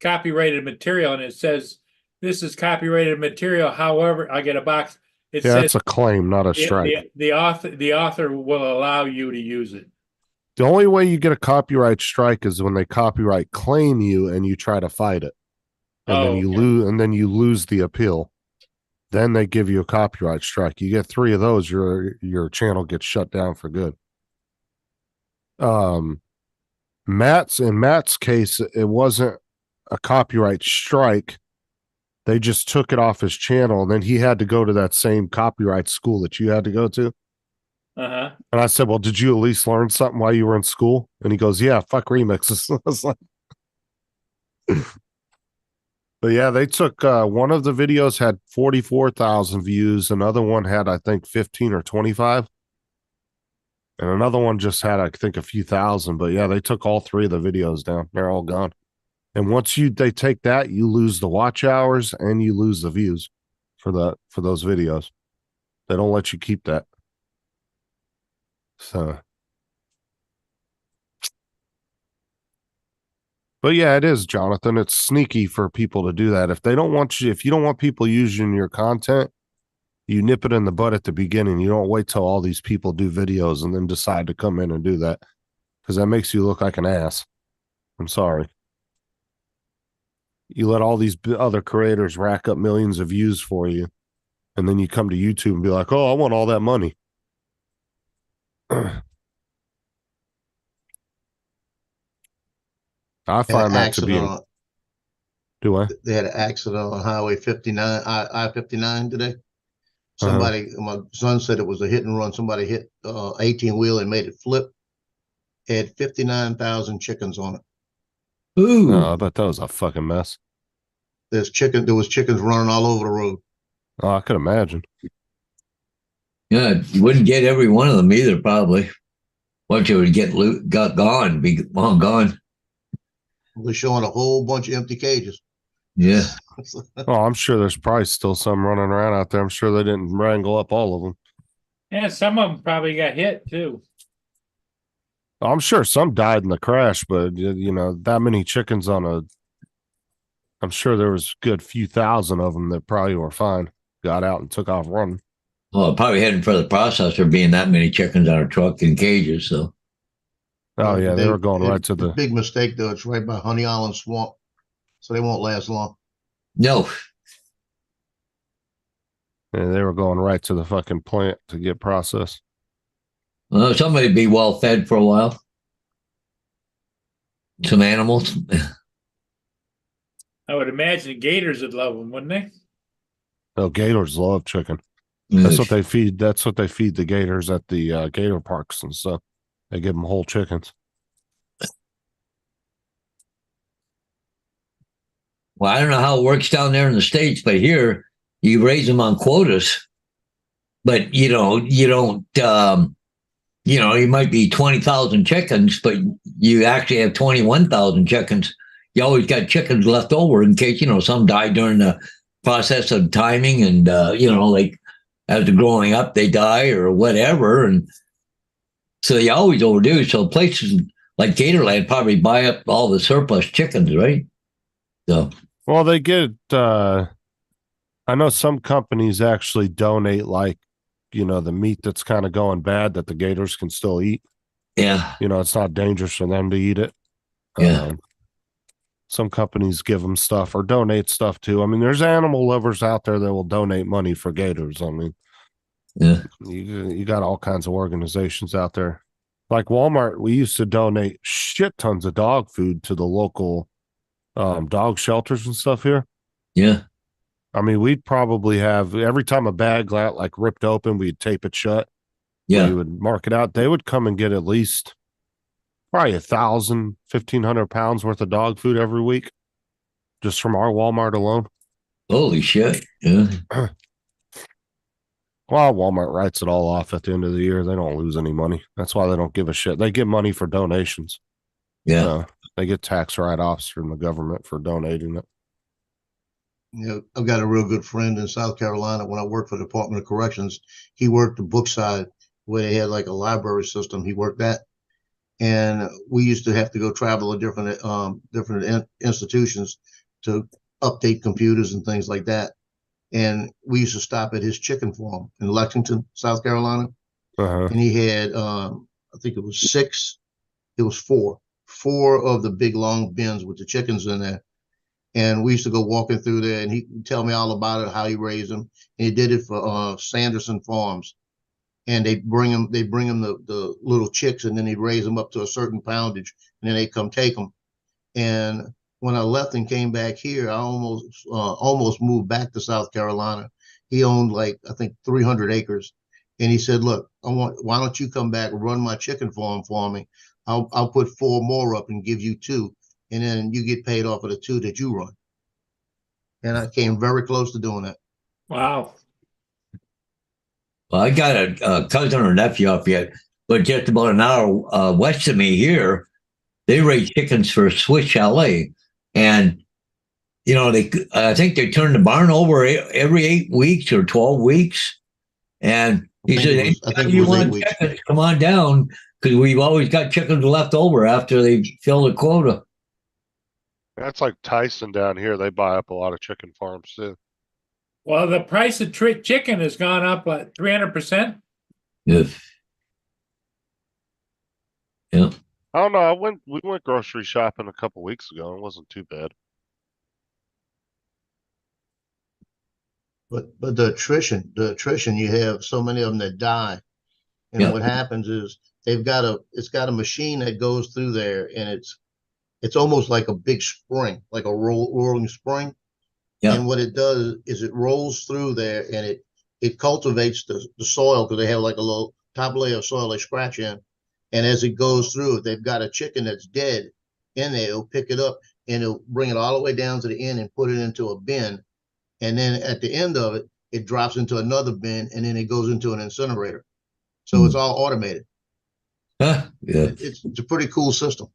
copyrighted material and it says this is copyrighted material. However, I get a box. It says it's a claim, not a strike. The author will allow you to use it. The only way you get a copyright strike is when they copyright claim you and you try to fight it. and Oh, then you okay. lose the appeal. Then they give you a copyright strike. You get 3 of those, your channel gets shut down for good. In Matt's case, it wasn't a copyright strike. They just took it off his channel, and then he had to go to that same copyright school that you had to go to. Uh-huh. And I said, well, did you at least learn something while you were in school? And he goes, yeah, fuck remixes. I was like, but yeah, they took one of the videos had 44,000 views. Another one had, I think, 15 or 25. And another one just had, I think, a few thousand. But yeah, they took all 3 of the videos down. They're all gone. And once they take that, you lose the watch hours and you lose the views for those videos. They don't let you keep that. So, but yeah, it is, Jonathan. It's sneaky for people to do that. If you don't want people using your content, you nip it in the bud at the beginning. You don't wait till all these people do videos and then decide to come in and do that, because that makes you look like an ass. I'm sorry. You let all these other creators rack up millions of views for you, and then you come to YouTube and be like, oh, I want all that money. I find that to be do I? They had an accident on Highway 59, I-59 today. Somebody, my son said it was a hit and run. Somebody hit 18 wheel and made it flip. It had 59,000 chickens on it. Ooh. Oh, I bet that was a fucking mess. There was chickens running all over the road. Oh, I could imagine. Yeah, you wouldn't get every one of them either, probably. Once you would got gone, be long gone. We're showing a whole bunch of empty cages. Yeah. Oh, I'm sure there's probably still some running around out there. I'm sure they didn't wrangle up all of them. Yeah, some of them probably got hit too. I'm sure some died in the crash, but that many chickens I'm sure there was a good few thousand of them that probably were fine, got out and took off running. Well, probably heading for the processor, being that many chickens on a truck in cages. So. Oh yeah, they were going right to the big mistake though. It's right by Honey Island Swamp, so they won't last long. No. Yeah, they were going right to the fucking plant to get processed. Well, somebody be well fed for a while. Some animals. I would imagine gators would love them, wouldn't they? Oh, gators love chicken. That's what they feed. That's what they feed the gators at the gator parks and stuff. They give them whole chickens. Well, I don't know how it works down there in the States, but here you raise them on quotas. But, you don't, you might be 20,000 chickens, but you actually have 21,000 chickens. You always got chickens left over in case, some die during the process of timing and, like as they're growing up, they die or whatever. And so you always overdo. So places like Gatorland probably buy up all the surplus chickens, right? So. Well, they get, I know some companies actually donate the meat that's kind of going bad that the gators can still eat. Yeah. It's not dangerous for them to eat it. Yeah. Some companies give them stuff or donate stuff too. I mean, there's animal lovers out there that will donate money for gators. I mean, yeah, you got all kinds of organizations out there. Like Walmart, we used to donate shit tons of dog food to the local dog shelters and stuff here. Yeah. I mean, we'd probably have every time a bag got ripped open, we'd tape it shut. Yeah. We would mark it out. They would come and get at least probably 1,000, 1,500 pounds worth of dog food every week, just from our Walmart alone. Holy shit. Yeah. Well, Walmart writes it all off at the end of the year. They don't lose any money. That's why they don't give a shit. They get money for donations. Yeah. They get tax write-offs from the government for donating it. I've got a real good friend in South Carolina. When I worked for the Department of Corrections, he worked the book side where they had like a library system. He worked that. And we used to have to go travel to different institutions to update computers and things like that. And we used to stop at his chicken farm in Lexington, South Carolina. And he had, I think it was four of the big long bins with the chickens in there. And we used to go walking through there, and he would tell me all about it, how he raised them. And he did it for Sanderson Farms. And they bring him the little chicks, and then he raise them up to a certain poundage, and then they come take them. And when I left and came back here, I almost moved back to South Carolina. He owned like, I think, 300 acres. And he said, look, why don't you come back and run my chicken farm for me? I'll put 4 more up and give you 2. And then you get paid off of the 2 that you run. And I came very close to doing that. Wow. Well, I got a cousin or nephew up yet, but just about an hour west of me here, they raise chickens for Swiss Chalet. And, you know, I think they turn the barn over every 8 weeks or 12 weeks. And he said, I think it you was 8 want weeks. chickens, come on down, because we've always got chickens left over after they fill the quota. That's like Tyson down here. They buy up a lot of chicken farms too. Well, the price of chicken has gone up 300%. If, yeah. I don't know. We went grocery shopping a couple weeks ago. It wasn't too bad. But the attrition, you have so many of them that die. And Yeah. what happens is it's got a machine that goes through there, and it's almost like a big spring, like a rolling spring. Yeah. And what it does is it rolls through there, and it cultivates the soil, because they have like a little top layer of soil they scratch in. And as it goes through, if they've got a chicken that's dead in there, it'll pick it up and it'll bring it all the way down to the end and put it into a bin. And then at the end of it, it drops into another bin, and then it goes into an incinerator. So it's all automated. Huh? Yeah. It's a pretty cool system.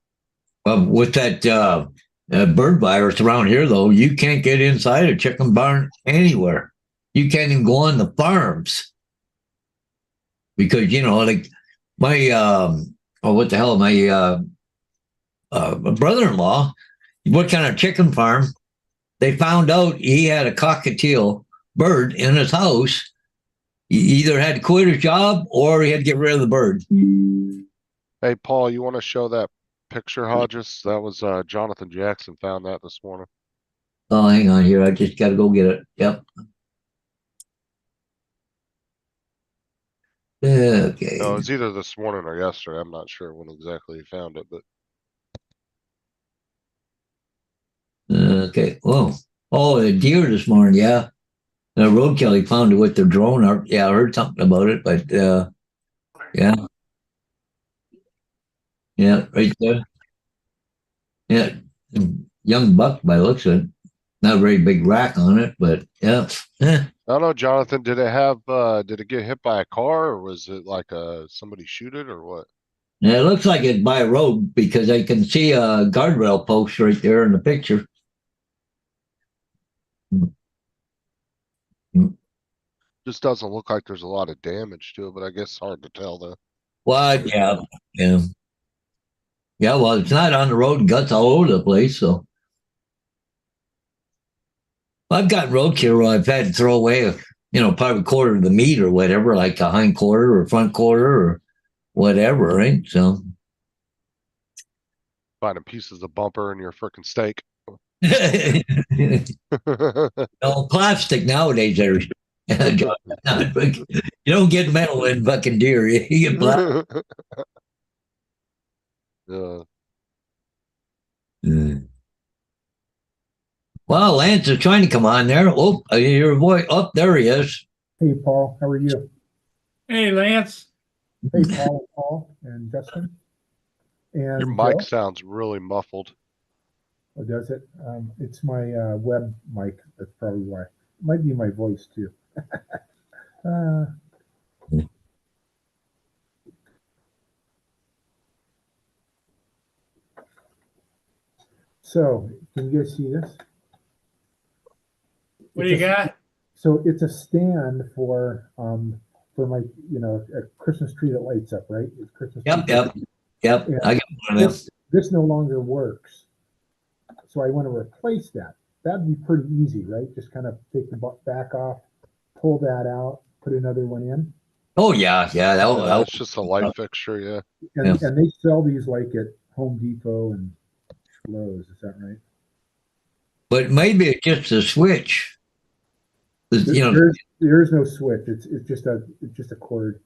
With that bird virus around here, though, you can't get inside a chicken barn anywhere. You can't even go on the farms because, you know, like my what the hell, my brother-in-law, what kind of chicken farm? They found out he had a cockatiel bird in his house. He either had to quit his job or he had to get rid of the bird. Hey, Paul, you want to show that picture, Hodges? That was Jonathan Jackson found that this morning. Oh, hang on here. I just got to go get it. Yep. Okay. No, it was either this morning or yesterday. I'm not sure when exactly he found it, but Okay. Oh, the deer this morning. Yeah. Roadkill, he found it with the drone. Yeah, I heard something about it, but yeah. Yeah, right there. Yeah. Young buck by the looks of it. Not a very big rack on it, but yeah. I don't know, Jonathan, did it get hit by a car, or was it like somebody shoot it, or what? Yeah, it looks like it's by a road because I can see a guardrail post right there in the picture. Just doesn't look like there's a lot of damage to it, but I guess hard to tell though. Well, yeah. Yeah, well, it's not on the road, guts all over the place, so. I've got roadkill where I've had to throw away, probably a quarter of the meat or whatever, like a hind quarter or front quarter or whatever, right? So. Finding pieces of bumper in your frickin' steak. Plastic nowadays, you don't get metal in fucking deer. You get plastic. Well, Lance is trying to come on there. Oh, I hear your voice. Oh, there he is. Hey, Paul, how are you? Hey, Lance. Hey, Paul and Justin. And Your mic Joe. sounds really muffled. Oh, does it? It's my web mic. That's probably why. Might be my voice too. So, can you guys see this? What do you got? So it's a stand for my a Christmas tree that lights up, right? It's Christmas. Yep. Yeah. I got one of them. This no longer works. So I want to replace that. That'd be pretty easy, right? Just kind of take the back off, pull that out, put another one in. Oh yeah. It's just a light fixture, yeah. And they sell these like at Home Depot and Lowe's. Is that right? But maybe it's just a switch. You know, There is no switch. It's just a cord.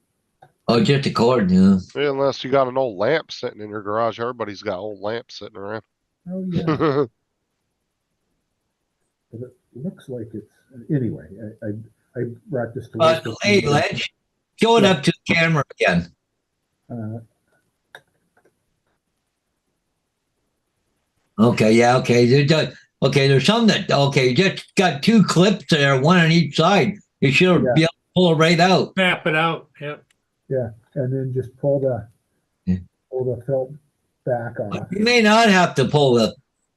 oh, just a cord, you know. Yeah, unless you got an old lamp sitting in your garage. Everybody's got old lamps sitting around. Oh yeah, but it looks like it's anyway. I brought this to work. with Hey, me. Ledge, show it Yeah. up to the camera again. Uh, Okay, yeah, okay. There's some that, okay, just got two clips there, one on each side. You should Yeah. be able to pull it right out. Snap it out, yep. and then just pull Yeah. the felt back off. You may not have to pull the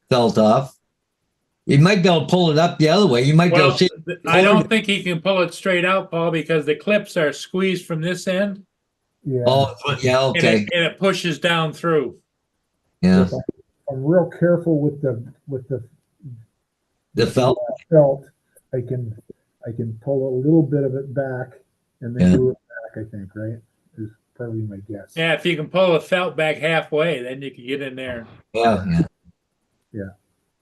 felt off. You might be able to pull it up the other way. You might be able Well, to see. I don't think he can pull it straight out, Paul, because the clips are squeezed from this end Yeah. Oh, yeah, and okay. it pushes down through. Yeah, I'm real careful with the the felt. felt. I can pull a little bit of it back and then Yeah. glue it back. I think right is probably my guess. Yeah, if you can pull the felt back halfway, then you can get in there. Yeah, yeah.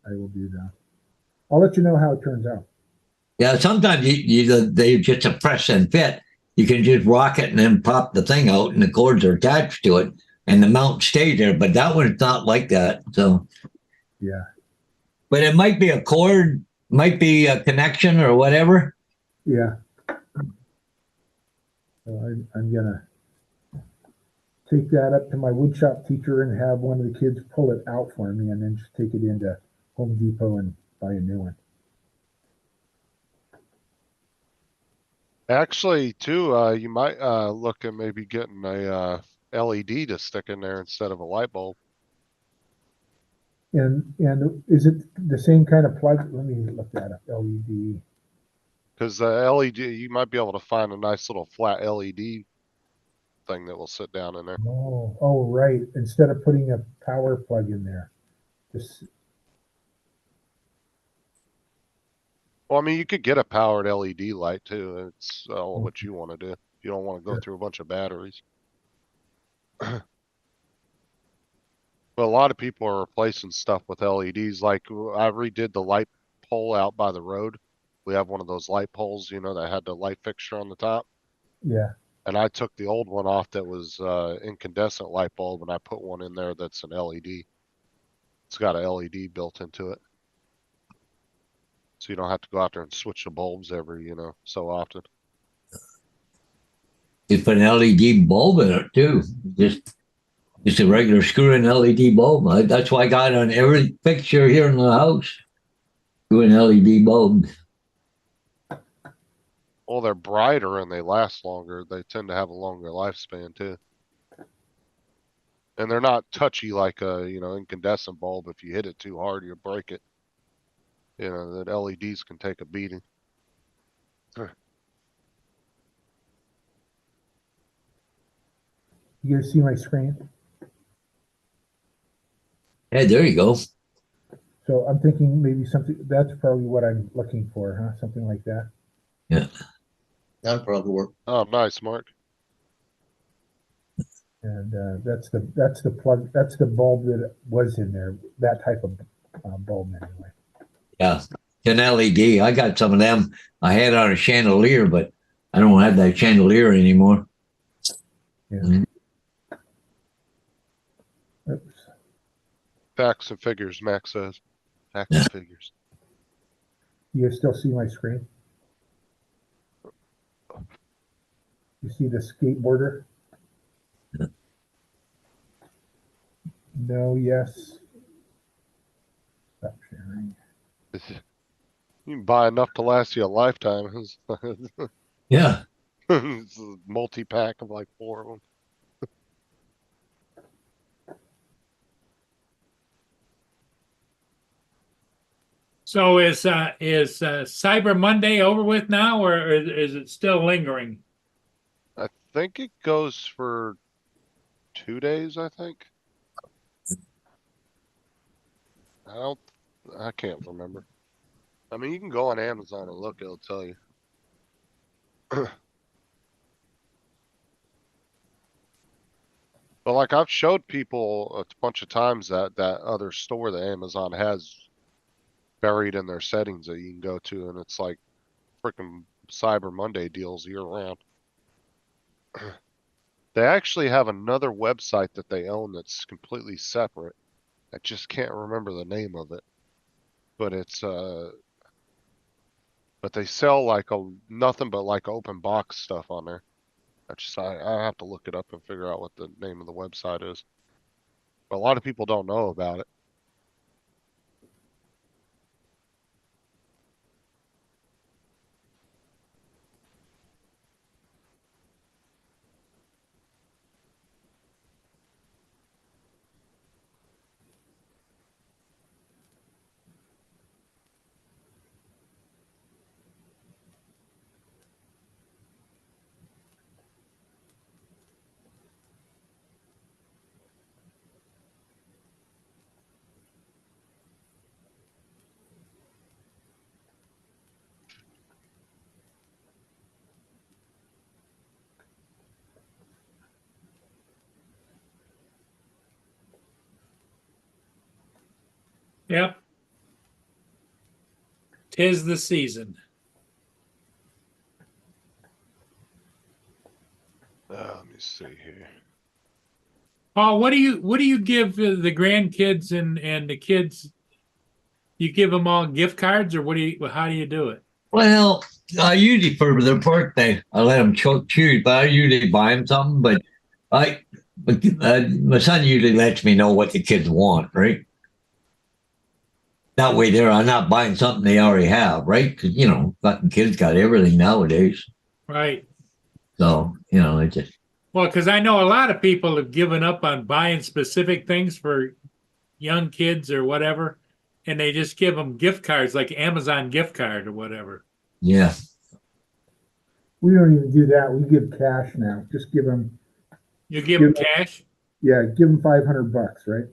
I will do that. I'll let you know how it turns out. Yeah, sometimes they just a press and fit. You can just rock it and then pop the thing out and the cords are attached to it and the mount stays there. But that one's not like that. So, Yeah. but it might be a cord, might be a connection or whatever. Yeah. So I'm gonna take that up to my woodshop teacher and have one of the kids pull it out for me, and then just take it into Home Depot and buy a new one. Actually, too, you might look at maybe getting a LED to stick in there instead of a light bulb. And is it the same kind of plug? Let me look that up. LED. Because the LED, you might be able to find a nice little flat LED thing that will sit down in there. Oh, right. Instead of putting a power plug in there, just Well, I mean, you could get a powered LED light too. It's all what you want to do. You don't want to go through a bunch of batteries. But a lot of people are replacing stuff with LEDs. Like I redid the light pole out by the road. We have one of those light poles, you know, that had the light fixture on the top. yeah. And I took the old one off that was incandescent light bulb and I put one in there that's an LED. It's got a LED built into it. So you don't have to go out there and switch the bulbs every, you know, so often. You put an LED bulb in it too. Just a regular screw-in LED bulb. That's why I got on every fixture here in the house. Screw-in LED bulb. Well, they're brighter and they last longer. They tend to have a longer lifespan too. And they're not touchy like a, you know, incandescent bulb. If you hit it too hard, you break it. You know, that LEDs can take a beating. You guys see my screen? Hey, there you go. So I'm thinking maybe something, that's probably what I'm looking for, huh? Something like that. Yeah. That'll probably work. Oh, nice, Mark. And that's the plug, that's the bulb that was in there, that type of bulb anyway. Yeah. An LED. I got some of them. I had on a chandelier, but I don't have that chandelier anymore. Yeah. Mhm. Oops. Facts and figures, Max says. Facts and figures. You guys still see my screen? You see the skateboarder? Yeah. No, yes. Stop sharing. You can buy enough to last you a lifetime. Yeah. It's a multi-pack of like 4 of them. So is Cyber Monday over with now, or is it still lingering? I think it goes for 2 days, I think. I can't remember. I mean, you can go on Amazon and look, it'll tell you. But like I've showed people a bunch of times that other store that Amazon has buried in their settings that you can go to, and it's like freaking Cyber Monday deals year round. They actually have another website that they own that's completely separate. I just can't remember the name of it. But it's but they sell like nothing but like open box stuff on there. I have to look it up and figure out what the name of the website is. But a lot of people don't know about it. Yep. 'Tis the season. Let me see here. Paul, what do you give the grandkids and the kids? You give them all gift cards, or how do you do it? Well, I usually for their birthday, I let them choose, but I usually buy them something. My son usually lets me know what the kids want, right? That way, I'm not buying something they already have, right? Because fucking kids got everything nowadays. Right. So it's just Well, because I know a lot of people have given up on buying specific things for young kids or whatever, and they just give them gift cards, like Amazon gift card or whatever. yeah. We don't even do that. We give cash now. Just give them, You give them cash. yeah, give them $500, right?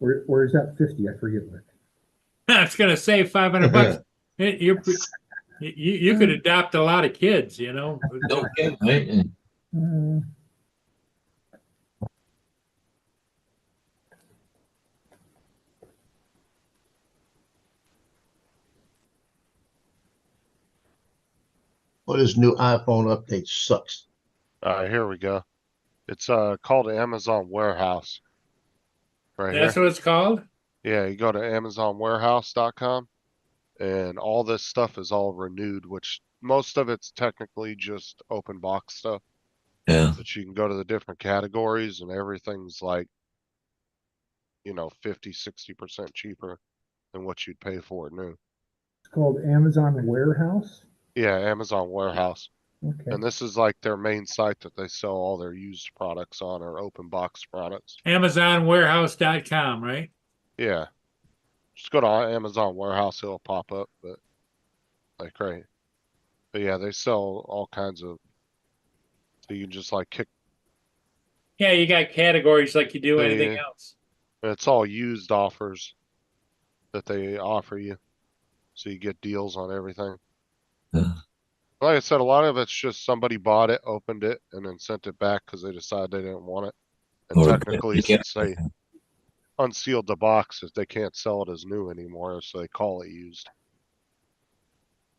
Or is that 50? I forget what. I was gonna say $500. You could adopt a lot of kids, No kidding, right? Uh, Well, this new iPhone update sucks. Here we go. It's called Amazon Warehouse. Right That's here. what it's called. Yeah, you go to AmazonWarehouse.com, and all this stuff is all renewed, which most of it's technically just open box stuff. Yeah. But you can go to the different categories, and everything's like, 50, 60% cheaper than what you'd pay for it new. it's called Amazon Warehouse. Yeah, Amazon Warehouse. Okay. And this is like their main site that they sell all their used products on, or open box products. AmazonWarehouse.com, right? Yeah. Just go to Amazon Warehouse, it'll pop up, but right. But yeah, they sell all kinds of, so you can just like kick, Yeah, you got categories like you do anything Yeah. else. it's all used offers that they offer you. So you get deals on everything. Yeah. Like I said, a lot of it's just somebody bought it, opened it, and then sent it back because they decided they didn't want it. And Or technically, since they unsealed the boxes, they can't sell it as new anymore, so they call it used.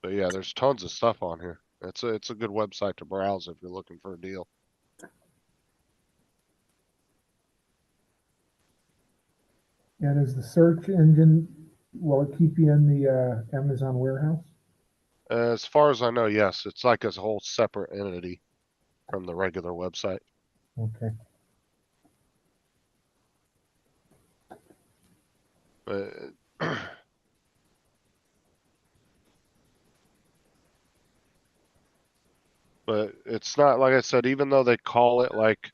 But yeah, there's tons of stuff on here. It's a good website to browse if you're looking for a deal. And is the search engine, will it keep you in the Amazon warehouse? As far as I know, yes, it's like a whole separate entity from the regular website. Okay. But but it's not, like I said, even though they call it like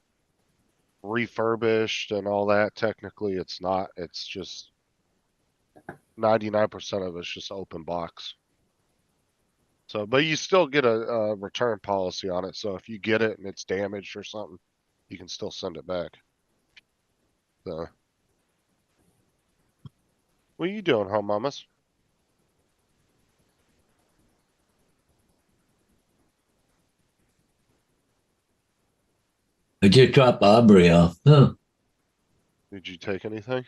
refurbished and all that, technically it's not. It's just 99% of it's just open box. So, but you still get a return policy on it. So if you get it and it's damaged or something, you can still send it back. So, what are you doing, home mamas? I just dropped Aubrey off. Huh. Did you take anything?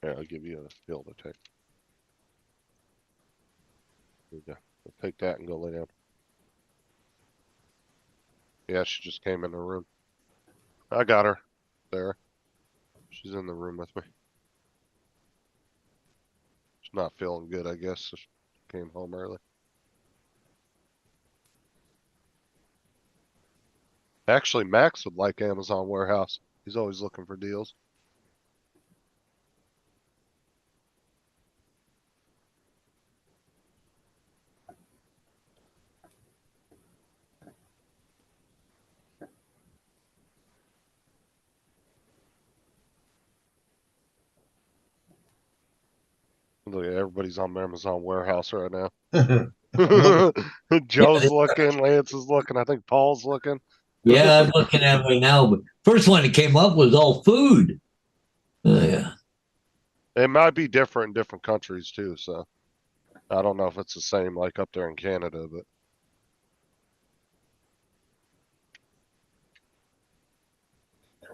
Yeah, I'll give you a field to take. There you go. Take that and go lay down. Yeah, she just came in the room. I got her there. She's in the room with me. She's not feeling good, I guess. So she came home early. Actually, Max would like Amazon Warehouse. He's always looking for deals. Look, everybody's on Amazon Warehouse right now. Joe's looking, Lance is looking, I think Paul's looking. Yeah, I'm looking at it right now. But first one that came up was all food. Yeah. It might be different in different countries too, so I don't know if it's the same like up there in Canada, but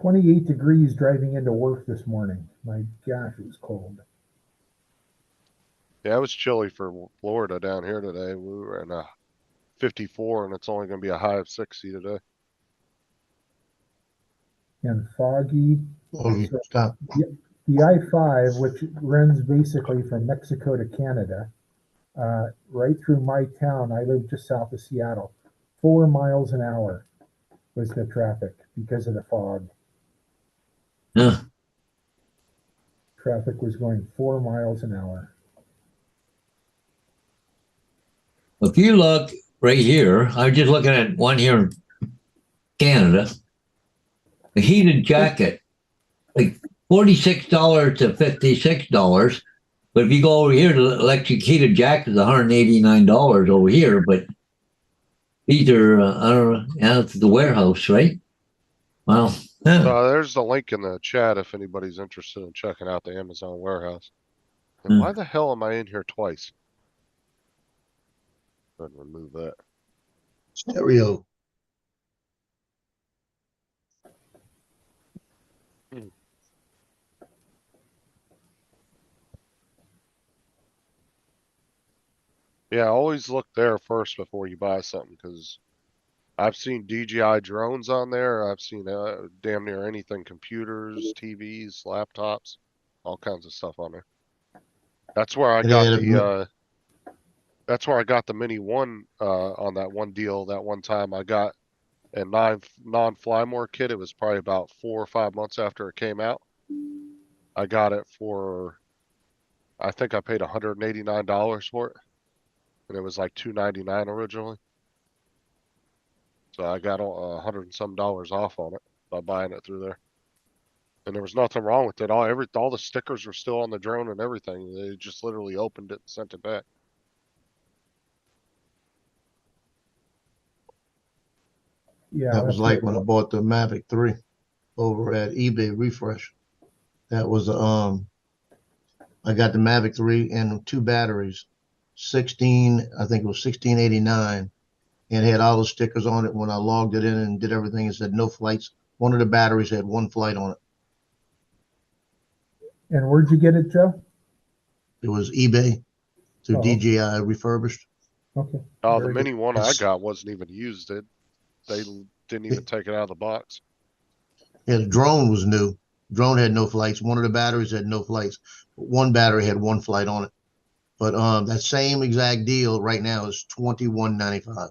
28 degrees driving into work this morning. My gosh, it was cold. yeah, it was chilly for Florida down here today. We were in a 54 and it's only going to be a high of 60 today. And foggy. Oh, stop. The I-5, which runs basically from Mexico to Canada, right through my town. I live just south of Seattle. 4 miles an hour was the traffic because of the fog. Huh. Traffic was going 4 miles an hour. If you look right here, I'm just looking at one here in Canada. A heated jacket, like $46 to $56. But if you go over here, the electric heated jacket is $189 over here. But these are, I don't know, yeah, it's the warehouse, right? Well, There's the link in the chat if anybody's interested in checking out the Amazon Warehouse. And why the hell am I in here twice? Go ahead and remove that. Stereo. Yeah, always look there first before you buy something because I've seen DJI drones on there. I've seen damn near anything, computers, TVs, laptops, all kinds of stuff on there. That's where I got that's where I got the Mini One on that one deal that one time. I got a non-Flymore kit. It was probably about 4 or 5 months after it came out. I got it for, I think I paid $189 for it. And it was like $299 originally. So I got $100 and some off on it by buying it through there. And there was nothing wrong with it. All the stickers were still on the drone and everything. They just literally opened it and sent it back. Yeah, That was like when I bought the Mavic 3 over at eBay Refresh. That was I got the Mavic 3 and 2 batteries. I think it was 1689, and it had all the stickers on it. When I logged it in and did everything, it said no flights. One of the batteries had 1 flight on it. And where'd you get it, Joe? It was eBay through Okay. DJI refurbished. Okay. Oh, Very the Mini One I It's- got wasn't even used. They didn't even take it out of the box. Yeah, the drone was new. Drone had no flights. One of the batteries had no flights. One battery had 1 flight on it. But that same exact deal right now is $21.95.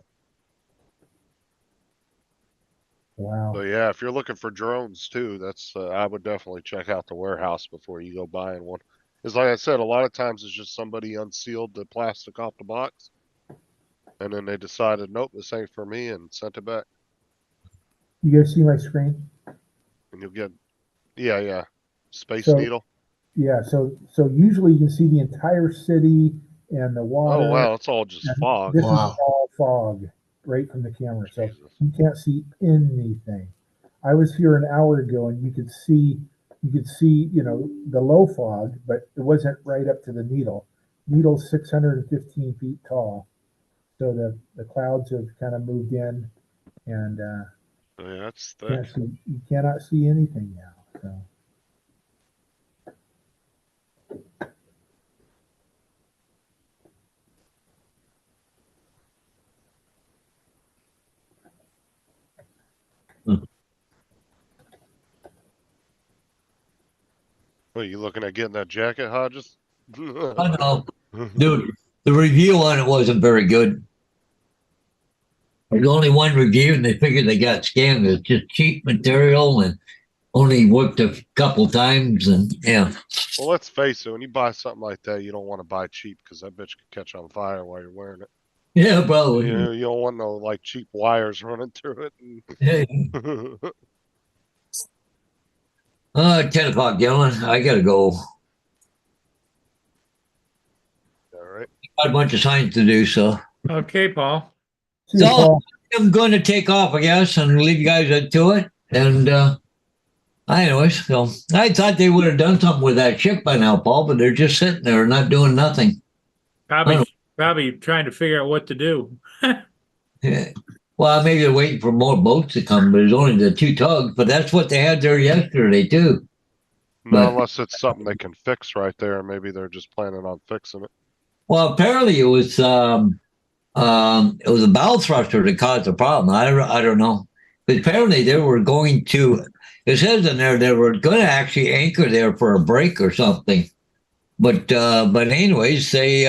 Wow. So yeah, if you're looking for drones too, that's I would definitely check out the warehouse before you go buying one. Because like I said, a lot of times it's just somebody unsealed the plastic off the box, and then they decided, nope, this ain't for me, and sent it back. You guys see my screen? And you'll get, yeah, Space So- Needle. Yeah. So usually you can see the entire city and the water. Oh wow, it's all just and fog. This Wow. is all fog right from the camera. So Jesus. you can't see anything. I was here an hour ago and you could see, the low fog, but it wasn't right up to the needle. Needle's 615 feet tall. So the clouds have kind of moved in and Yeah, that's thick. Can't see, you cannot see anything now, so. What, you looking at getting that jacket, Hodges? I know, dude. The review on it wasn't very good. There's only one review, and they figured they got scammed. It's just cheap material and only worked a couple times, and yeah. Well, let's face it, when you buy something like that, you don't want to buy cheap because that bitch could catch on fire while you're wearing it. Yeah, probably. You know, you don't want no like cheap wires running through it. Hey, And 10 o'clock, gentlemen. I gotta go. all right. Got a bunch of signs to do, so Okay, Paul. See you, So- Paul. I'm going to take off, I guess, and leave you guys to it. And anyways, so I thought they would have done something with that ship by now, Paul, but they're just sitting there not doing nothing. Probably trying to figure out what to do. Yeah. Well, maybe they're waiting for more boats to come, but it's only the 2 tugs. But that's what they had there yesterday too. No, But- unless it's something they can fix right there. Maybe they're just planning on fixing it. Well, apparently it was a bow thruster that caused the problem. I don't know, but apparently they were going to. It says in there they were going to actually anchor there for a break or something. But anyways, they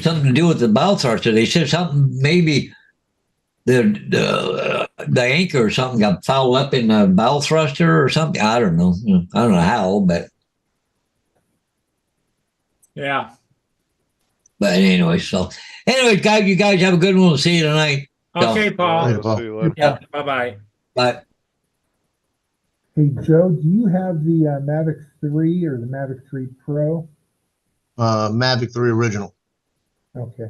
something to do with the bow thruster. They said something maybe the anchor or something got fouled up in the bow thruster or something. I don't know. I don't know how, but Yeah. anyway. So anyway, guys, you guys have a good one. We'll see you tonight. Okay, Paul. Later, Paul. See you later. Yeah. Bye-bye. Bye. Hey, Joe, do you have the Mavic 3 or the Mavic 3 Pro? Mavic 3 original. Okay.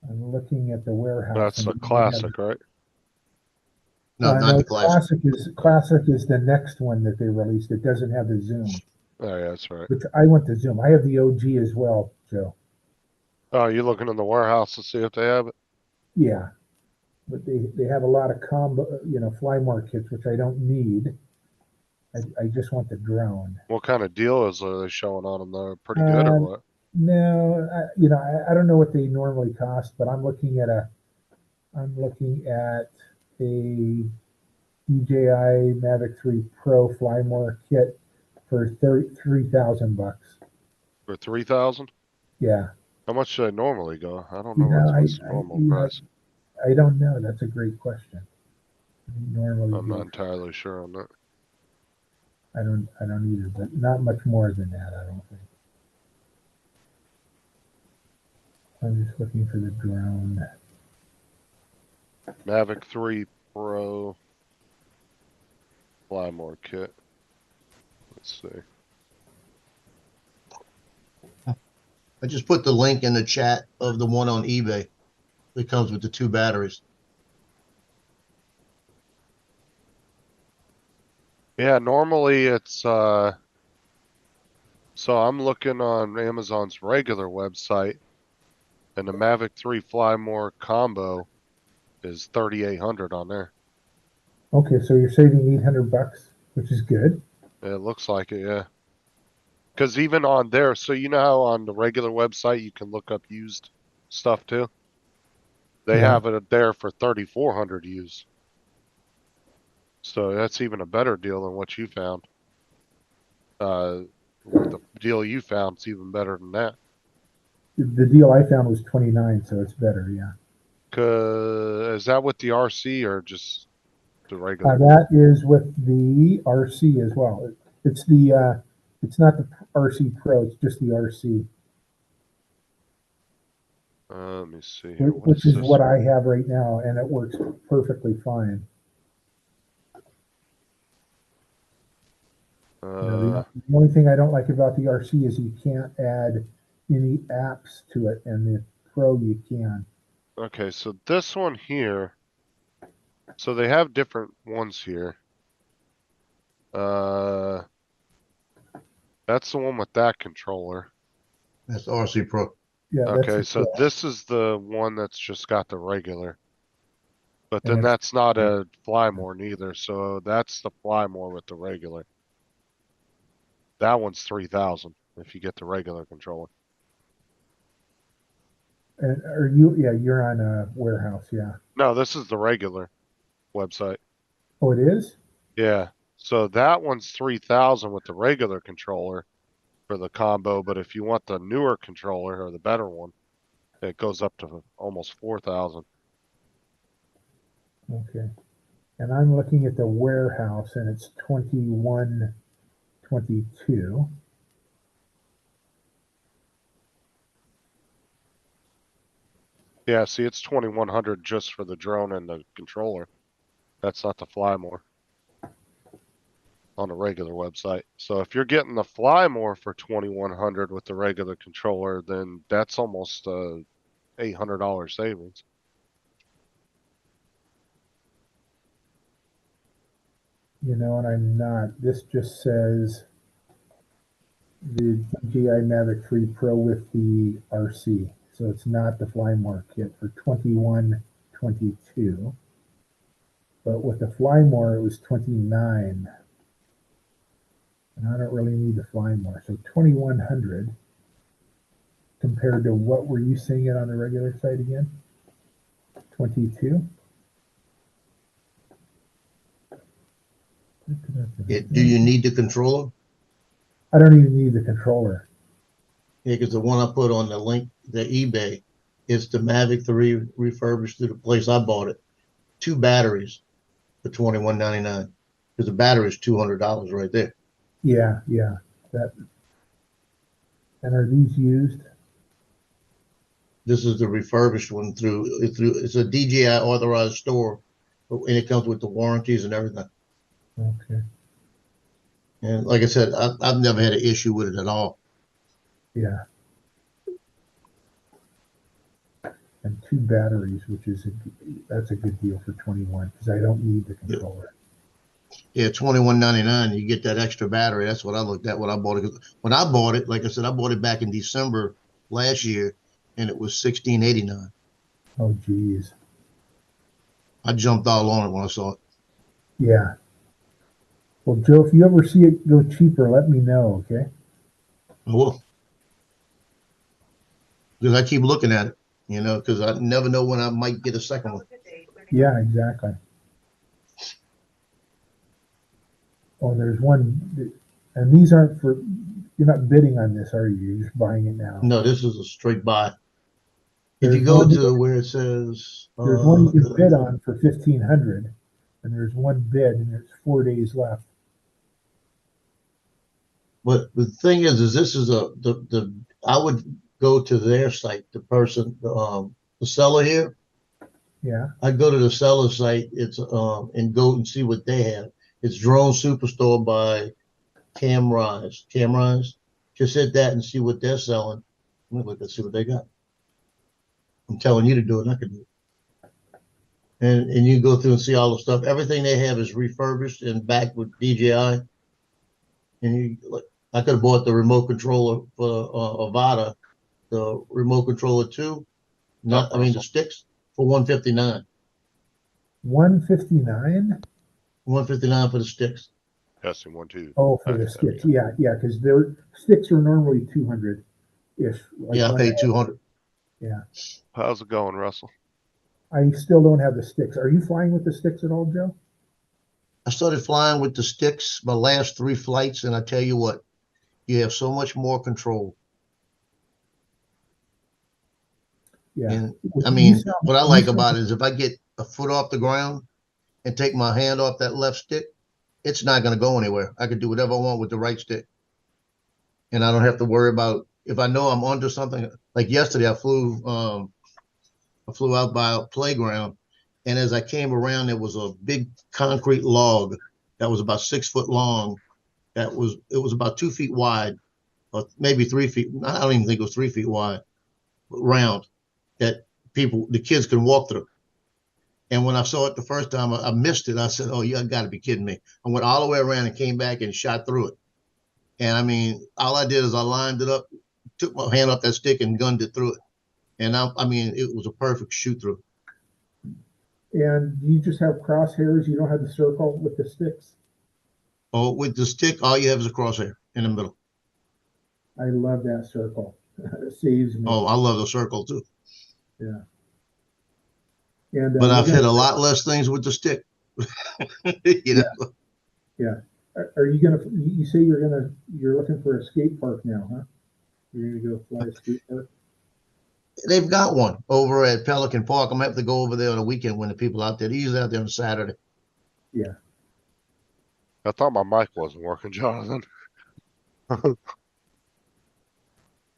I'm looking at the warehouse. That's and a we have- classic, right? No, no, not the classic. Classic is the next one that they released. It doesn't have the zoom, Oh, yeah, that's right. which I want the zoom. I have the OG as well, Joe. Oh, you looking in the warehouse to see if they have it? Yeah, but they have a lot of combo, Flymore kits, which I don't need. I just want the drone. What kind of deal are they showing on them? Though, pretty good or what? No, I don't know what they normally cost, but I'm looking at a DJI Mavic 3 Pro Flymore kit for $3,000. For 3,000? Yeah, How much do they normally go? I don't You know know, what's the normal price. I don't know. That's a great question. Normally, I'm not entirely sure on that. I don't either, but not much more than that, I don't think. I'm just looking for the drone. Mavic 3 Pro Flymore kit. Let's see. I just put the link in the chat of the one on eBay. It comes with the 2 batteries. Yeah, normally it's so I'm looking on Amazon's regular website and the Mavic 3 Flymore combo is 3,800 on there. Okay, so you're saving $800, which is good. It looks like it, yeah. Because even on there, so you know how on the regular website you can look up used stuff too? They Yeah. have it there for 3,400 used. So that's even a better deal than what you found. The deal you found is even better than that. The deal I found was 29, so it's better. Yeah, Is that with the RC or just the regular? that is with the RC as well. It's not the RC Pro. It's just the RC, Let me see here. which is this? what I have right now, and it works perfectly fine. The only thing I don't like about the RC is you can't add any apps to it, and the Pro you can. Okay, so this one here. So they have different ones here. That's the one with that controller. That's the RC Pro. Yeah. Okay, that's so the- this is the one that's just got the regular. But And then it's- that's not a Flymore neither, so that's the Flymore with the regular. That one's 3,000 if you get the regular controller. And are you, yeah, you're on a warehouse, yeah. No, this is the regular website. Oh, it is? Yeah, so that one's 3,000 with the regular controller for the combo, but if you want the newer controller or the better one, it goes up to almost 4,000. Okay. And I'm looking at the warehouse and it's 2122. Yeah, see, it's 2,100 just for the drone and the controller. That's not the Flymore on the regular website. So if you're getting the Flymore for 2,100 with the regular controller, then that's almost $800 savings. You know, and I'm not. This just says the DJI Mavic 3 Pro with the RC. So it's not the Flymore kit for 2122. But with the Flymore, it was 29. And I don't really need the Flymore. So 2100 compared to what were you seeing it on the regular site again? 22? Do you need the controller? I don't even need the controller. Yeah, because the one I put on the link, the eBay, is the Mavic 3 refurbished to the place I bought it. 2 batteries for $21.99. Because the battery is $200 right there. Yeah, yeah. That. And are these used? This is the refurbished one it's a DJI authorized store, and it comes with the warranties and everything. Okay. And like I said, I've never had an issue with it at all. Yeah. And 2 batteries, which is that's a good deal for 21 because I don't need the controller. Yeah, $21.99. You get that extra battery. That's what I looked at when I bought it. When I bought it, like I said, I bought it back in December last year, and it was $16.89. Oh, geez. I jumped all on it when I saw it. Yeah. Well, Joe, if you ever see it go cheaper, let me know, okay? I will. Because I keep looking at it, because I never know when I might get a second one. Yeah, exactly. Oh, there's one, and these aren't for, you're not bidding on this, are you? You're just buying it now. No, this is a straight buy. If you There's go one- to where it says, There's one you can bid on for 1,500, and there's one bid, and there's 4 days left. but the thing is this is I would go to their site, the seller here. Yeah. I'd go to the seller site. It's and go and see what they have. It's Drone Superstore by Camrise. Camrise. Just hit that and see what they're selling. Let me look and see what they got. I'm telling you to do it. I can do it. And you go through and see all the stuff. Everything they have is refurbished and back with DJI. And I could have bought the remote controller for Avata, the remote controller too. The sticks for $159. $159? $159 for the sticks. Testing 1, 2. Oh, for the sticks. Yeah, yeah, because their sticks are normally 200-ish. Yeah, I paid $200. Yeah. How's it going, Russell? I still don't have the sticks. Are you flying with the sticks at all, Joe? I started flying with the sticks my last 3 flights, and I tell you what, you have so much more control. Yeah. And I mean, what I like about it is if I get a foot off the ground and take my hand off that left stick, it's not going to go anywhere. I can do whatever I want with the right stick. And I don't have to worry about if I know I'm onto something. Like yesterday, I flew out by a playground, and as I came around, there was a big concrete log that was about 6 foot long. It was about 2 feet wide, or maybe 3 feet. I don't even think it was 3 feet wide, round, that the kids can walk through. And when I saw it the first time, I missed it. I said, "Oh, you got to be kidding me!" I went all the way around and came back and shot through it. And I mean, all I did is I lined it up, took my hand off that stick, and gunned it through it. And I mean, it was a perfect shoot through. And you just have crosshairs. You don't have the circle with the sticks. Oh, with the stick, all you have is a crosshair in the middle. I love that circle. It saves me. Oh, I love the circle too. Yeah. And But I've we're hit a gonna- lot less things with the stick. You know, Are you gonna? You say you're looking for a skate park now, huh? You're gonna go fly a skate park. they've got one over at Pelican Park. I'm gonna have to go over there on a weekend when the people out there. They're usually out there on Saturday. Yeah. I thought my mic wasn't working, Jonathan.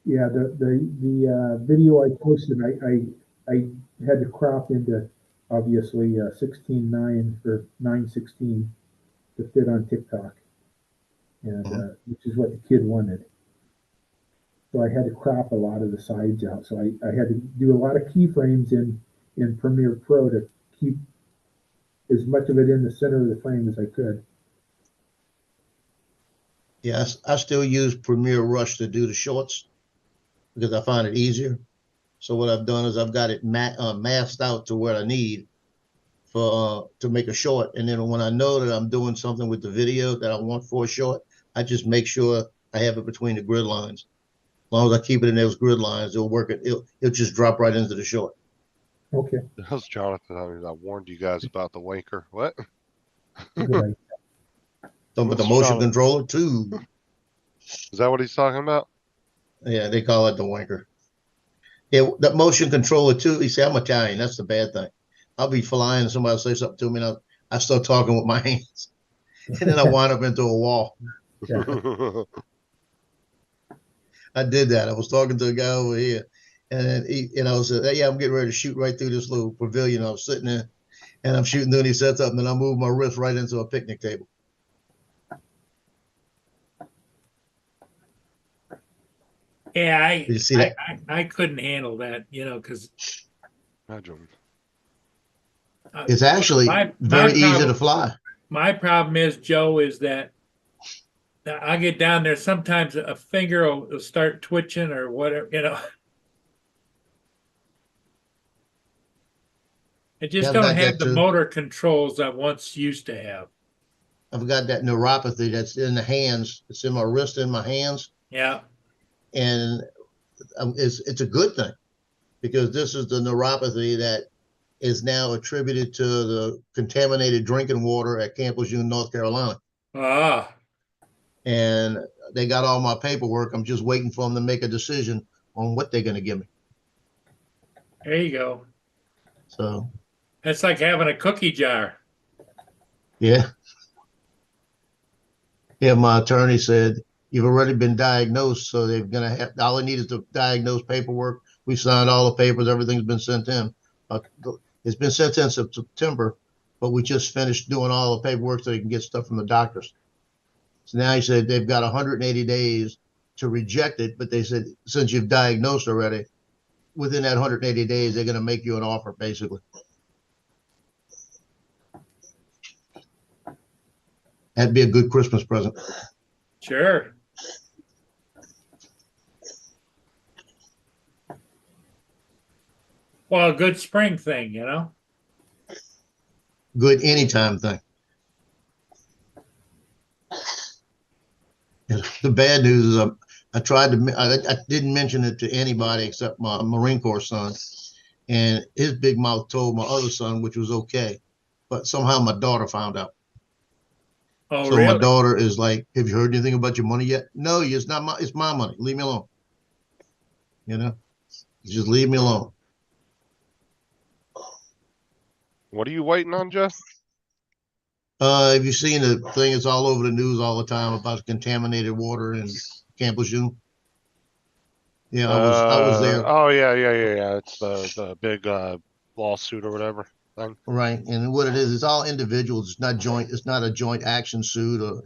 Yeah. The video I posted, I had to crop into obviously 16:9 or 9:16 to fit on TikTok, and which is what the kid wanted. So I had to crop a lot of the sides out. So I had to do a lot of keyframes in Premiere Pro to keep as much of it in the center of the frame as I could. Yes, I still use Premiere Rush to do the shorts because I find it easier. So what I've done is I've got it masked out to where I need for to make a short, and then when I know that I'm doing something with the video that I want for a short, I just make sure I have it between the grid lines. As long as I keep it in those grid lines, it'll work. It'll just drop right into the short. Okay. That was Jonathan. I warned you guys about the wanker. What? Good idea. So, but the What's motion Jonathan? controller too. Is that what he's talking about? Yeah, they call it the wanker. Yeah, that motion controller too. You see, I'm Italian. That's the bad thing. I'll be flying and somebody will say something to me and I start talking with my hands. And then I wind up into a wall. I did that. I was talking to a guy over here and then said, hey, yeah, I'm getting ready to shoot right through this little pavilion. I was sitting there and I'm shooting through and he said something and I moved my wrist right into a picnic table. Yeah, Did you see that? I couldn't handle that, because Imagine. It's actually very easy to fly. my problem is, Joe, is that I get down there, sometimes a finger will start twitching or whatever. I just Yeah, I've don't got have that the too. motor controls I once used to have. I've got that neuropathy that's in the hands. It's in my wrist and my hands. Yeah. And it's a good thing because this is the neuropathy that is now attributed to the contaminated drinking water at Camp Lejeune, North Carolina. Ah, And they got all my paperwork. I'm just waiting for them to make a decision on what they're going to give me. there you go. So, That's like having a cookie jar. yeah. Yeah, my attorney said, you've already been diagnosed, so they're going to have, all they need is to diagnose paperwork. We signed all the papers, everything's been sent in. It's been sent in September, but we just finished doing all the paperwork so they can get stuff from the doctors. So now he said they've got 180 days to reject it, but they said since you've diagnosed already, within that 180 days, they're going to make you an offer, basically. That'd be a good Christmas present. Sure. Well, a good spring thing, Good anytime thing. The bad news is I didn't mention it to anybody except my Marine Corps son, and his big mouth told my other son, which was okay, but somehow my daughter found out. Oh, So really? my daughter is like, have you heard anything about your money yet? No, it's not it's my money. Leave me alone. Just leave me alone. What are you waiting on, Jeff? Have you seen the thing? It's all over the news all the time about contaminated water in Camp Lejeune. Yeah, I was there. Oh yeah. It's the big lawsuit or whatever thing. Right. And what it is, it's all individuals. It's not joint. It's not a joint action suit or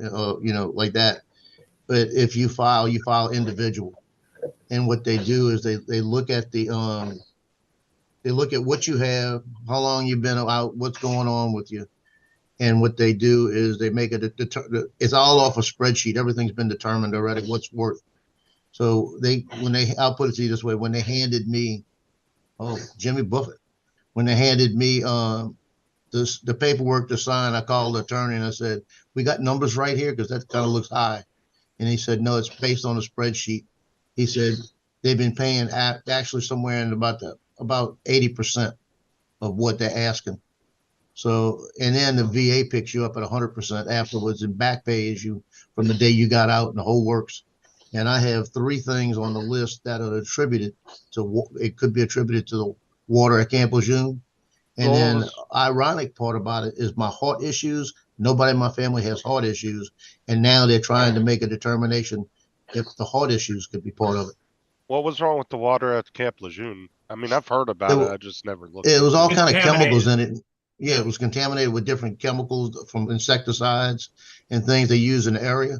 like that. But if you file individual. And what they do is they look at they look at what you have, how long you've been out, what's going on with you. And what they do is they make it's all off a spreadsheet. Everything's been determined already what's worth. So I'll put it to you this way, when they handed me, Jimmy Buffett, when they handed me the paperwork to sign, I called the attorney and I said, we got numbers right here because that kind of looks high. And he said, no, it's based on a spreadsheet. He said they've been paying actually somewhere in about 80% of what they're asking. So, and then the VA picks you up at 100% afterwards and back pays you from the day you got out and the whole works. And I have 3 things on the list that are attributed to, it could be attributed to the water at Camp Lejeune. And Well, then was- ironic part about it is my heart issues. Nobody in my family has heart issues. And now they're trying to make a determination if the heart issues could be part of it. What was wrong with the water at Camp Lejeune? I mean, I've heard about it. I just never looked. It was all into kind of chemicals in Contaminated. it. Yeah, it was contaminated with different chemicals from insecticides and things they use in the area.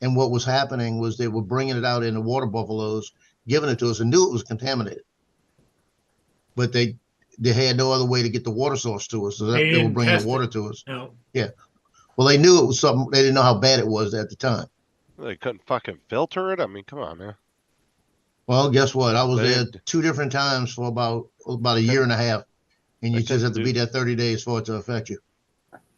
And what was happening was they were bringing it out in the water buffaloes, giving it to us, and knew it was contaminated. But they had no other way to get the water source to us, so They they were didn't bringing the test water it. to us. No. Well, they knew it was something. They didn't know how bad it was at the time. They couldn't fucking filter it. I mean, come on, man. Well, guess what? I was They- there 2 different times for about a year and a half, and you They just have to couldn't be do- there 30 days for it to affect you.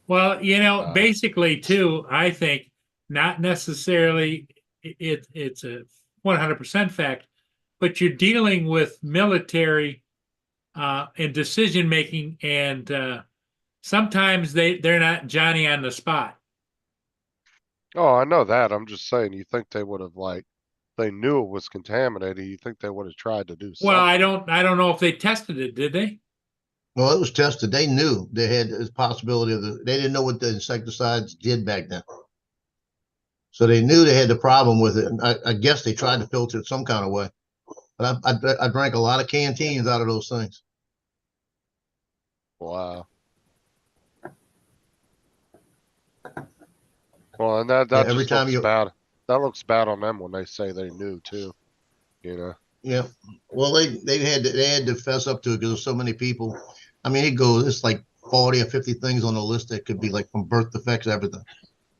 Well, Uh, basically too, I think not necessarily it's a 100% fact, but you're dealing with military and decision making, and sometimes they're not Johnny on the spot. Oh, I know that. I'm just saying, you think they would have they knew it was contaminated. You think they would have tried to do something? Well, I don't know if they tested it, did they? Well, it was tested. They knew they had this possibility of they didn't know what the insecticides did back then. So they knew they had the problem with it. And I guess they tried to filter it some kind of way. But I drank a lot of canteens out of those things. Wow. Well, and that Yeah, just every time looks you- bad. That looks bad on them when they say they knew too. You know. Yeah. Well, they had to fess up to it because there's so many people. I mean, it's like 40 or 50 things on the list that could be like from birth defects, everything.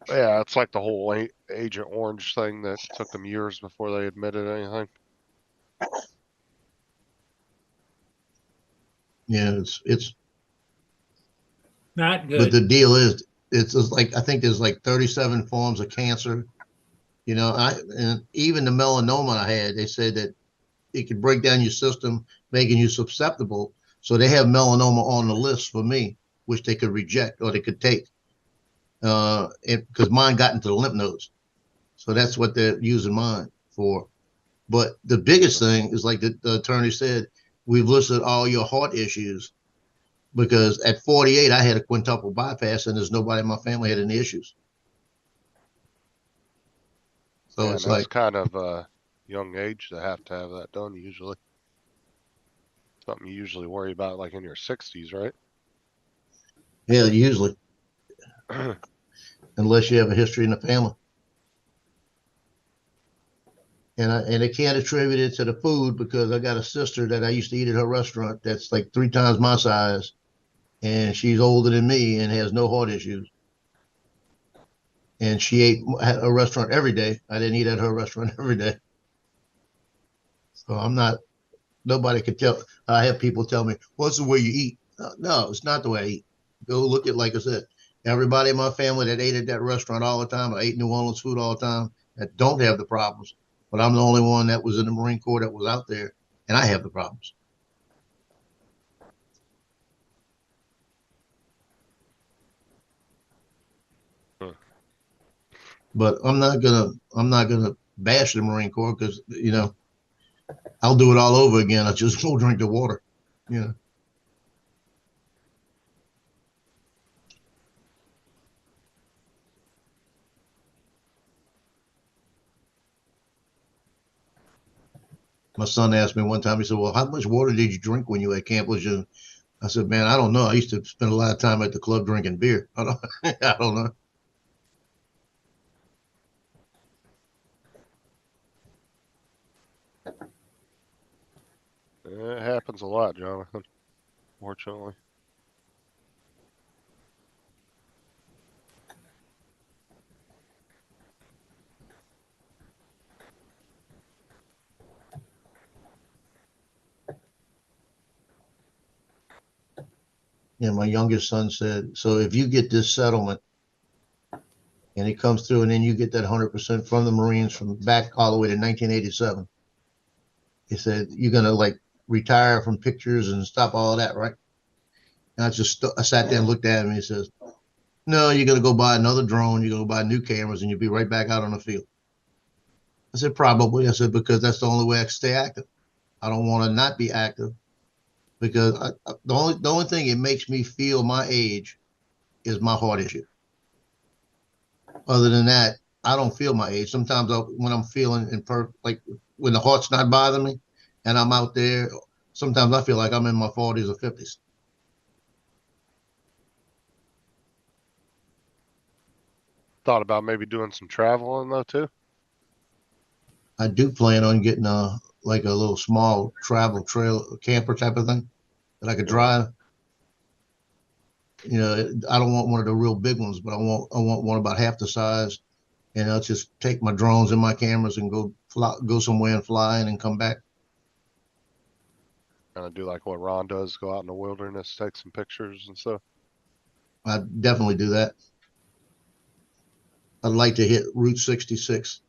Yeah, it's like the whole Agent Orange thing that took them years before they admitted anything. Yeah, it's Not but good. the deal is it's just like I think there's like 37 forms of cancer. You know, and even the melanoma I had, they said that it could break down your system, making you susceptible. So they have melanoma on the list for me, which they could reject or they could take. Because mine got into the lymph nodes. So that's what they're using mine for. But the biggest thing is like the attorney said, we've listed all your heart issues because at 48, I had a quintuple bypass and there's nobody in my family had any issues. So Yeah, it's and that's like, kind of a young age to have that done usually. Something you usually worry about like in your 60s, right? yeah, usually, unless you have a history in the family. And they can't attribute it to the food because I got a sister that I used to eat at her restaurant that's like 3 times my size, and she's older than me and has no heart issues. And she ate at a restaurant every day. I didn't eat at her restaurant every day. So I'm not. Nobody could tell. I have people tell me, "What's the way you eat?" No, it's not the way I eat. Go look at like I said. Everybody in my family that ate at that restaurant all the time, or ate New Orleans food all the time, that don't have the problems. But I'm the only one that was in the Marine Corps that was out there, and I have the problems. Huh. But I'm not gonna bash the Marine Corps because I'll do it all over again. I just go drink the water. You know. My son asked me one time, he said, well, how much water did you drink when you were at Camp Lejeune? I said, man, I don't know. I used to spend a lot of time at the club drinking beer. I don't know. It happens a lot, Jonathan. Fortunately. And my youngest son said, so if you get this settlement and it comes through and then you get that 100% from the Marines from back all the way to 1987, he said, you're going to like retire from pictures and stop all of that, right? And I sat there and looked at him and he says, no, you're going to go buy another drone. You're going to buy new cameras and you'll be right back out on the field. I said, probably. I said, because that's the only way I can stay active. I don't want to not be active because the only thing it makes me feel my age is my heart issue. Other than that, I don't feel my age. Sometimes when I'm feeling like when the heart's not bothering me and I'm out there, sometimes I feel like I'm in my 40s or 50s. Thought about maybe doing some traveling though too. I do plan on getting like a little small travel trail camper type of thing that I could drive. You know, I don't want one of the real big ones, but I want one about half the size, and I'll just take my drones and my cameras and go somewhere and fly and then come back. Kind of do like what Ron does, go out in the wilderness, take some pictures and stuff. I definitely do that. I'd like to hit Route 66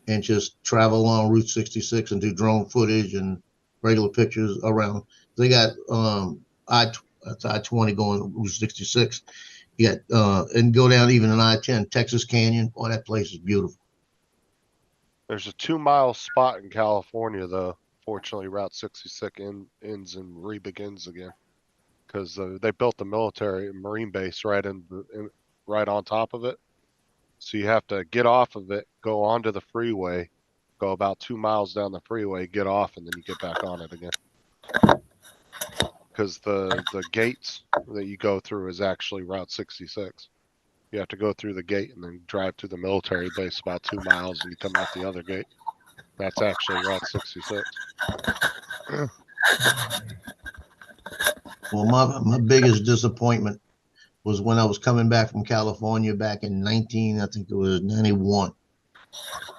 and just travel along Route 66 and do drone footage and regular pictures around. They got I-20 going Route 66. You got and go down even an I-10, Texas Canyon. Boy, that place is beautiful. There's a 2-mile spot in California though. Fortunately, Route 66 ends and re-begins again because they built the military Marine base right right on top of it. So you have to get off of it, go onto the freeway, go about 2 miles down the freeway, get off, and then you get back on it again. Because the gates that you go through is actually Route 66. You have to go through the gate and then drive to the military base about 2 miles, and you come out the other gate. That's actually Route 66. Well, my biggest disappointment was when I was coming back from California back in I think it was 91.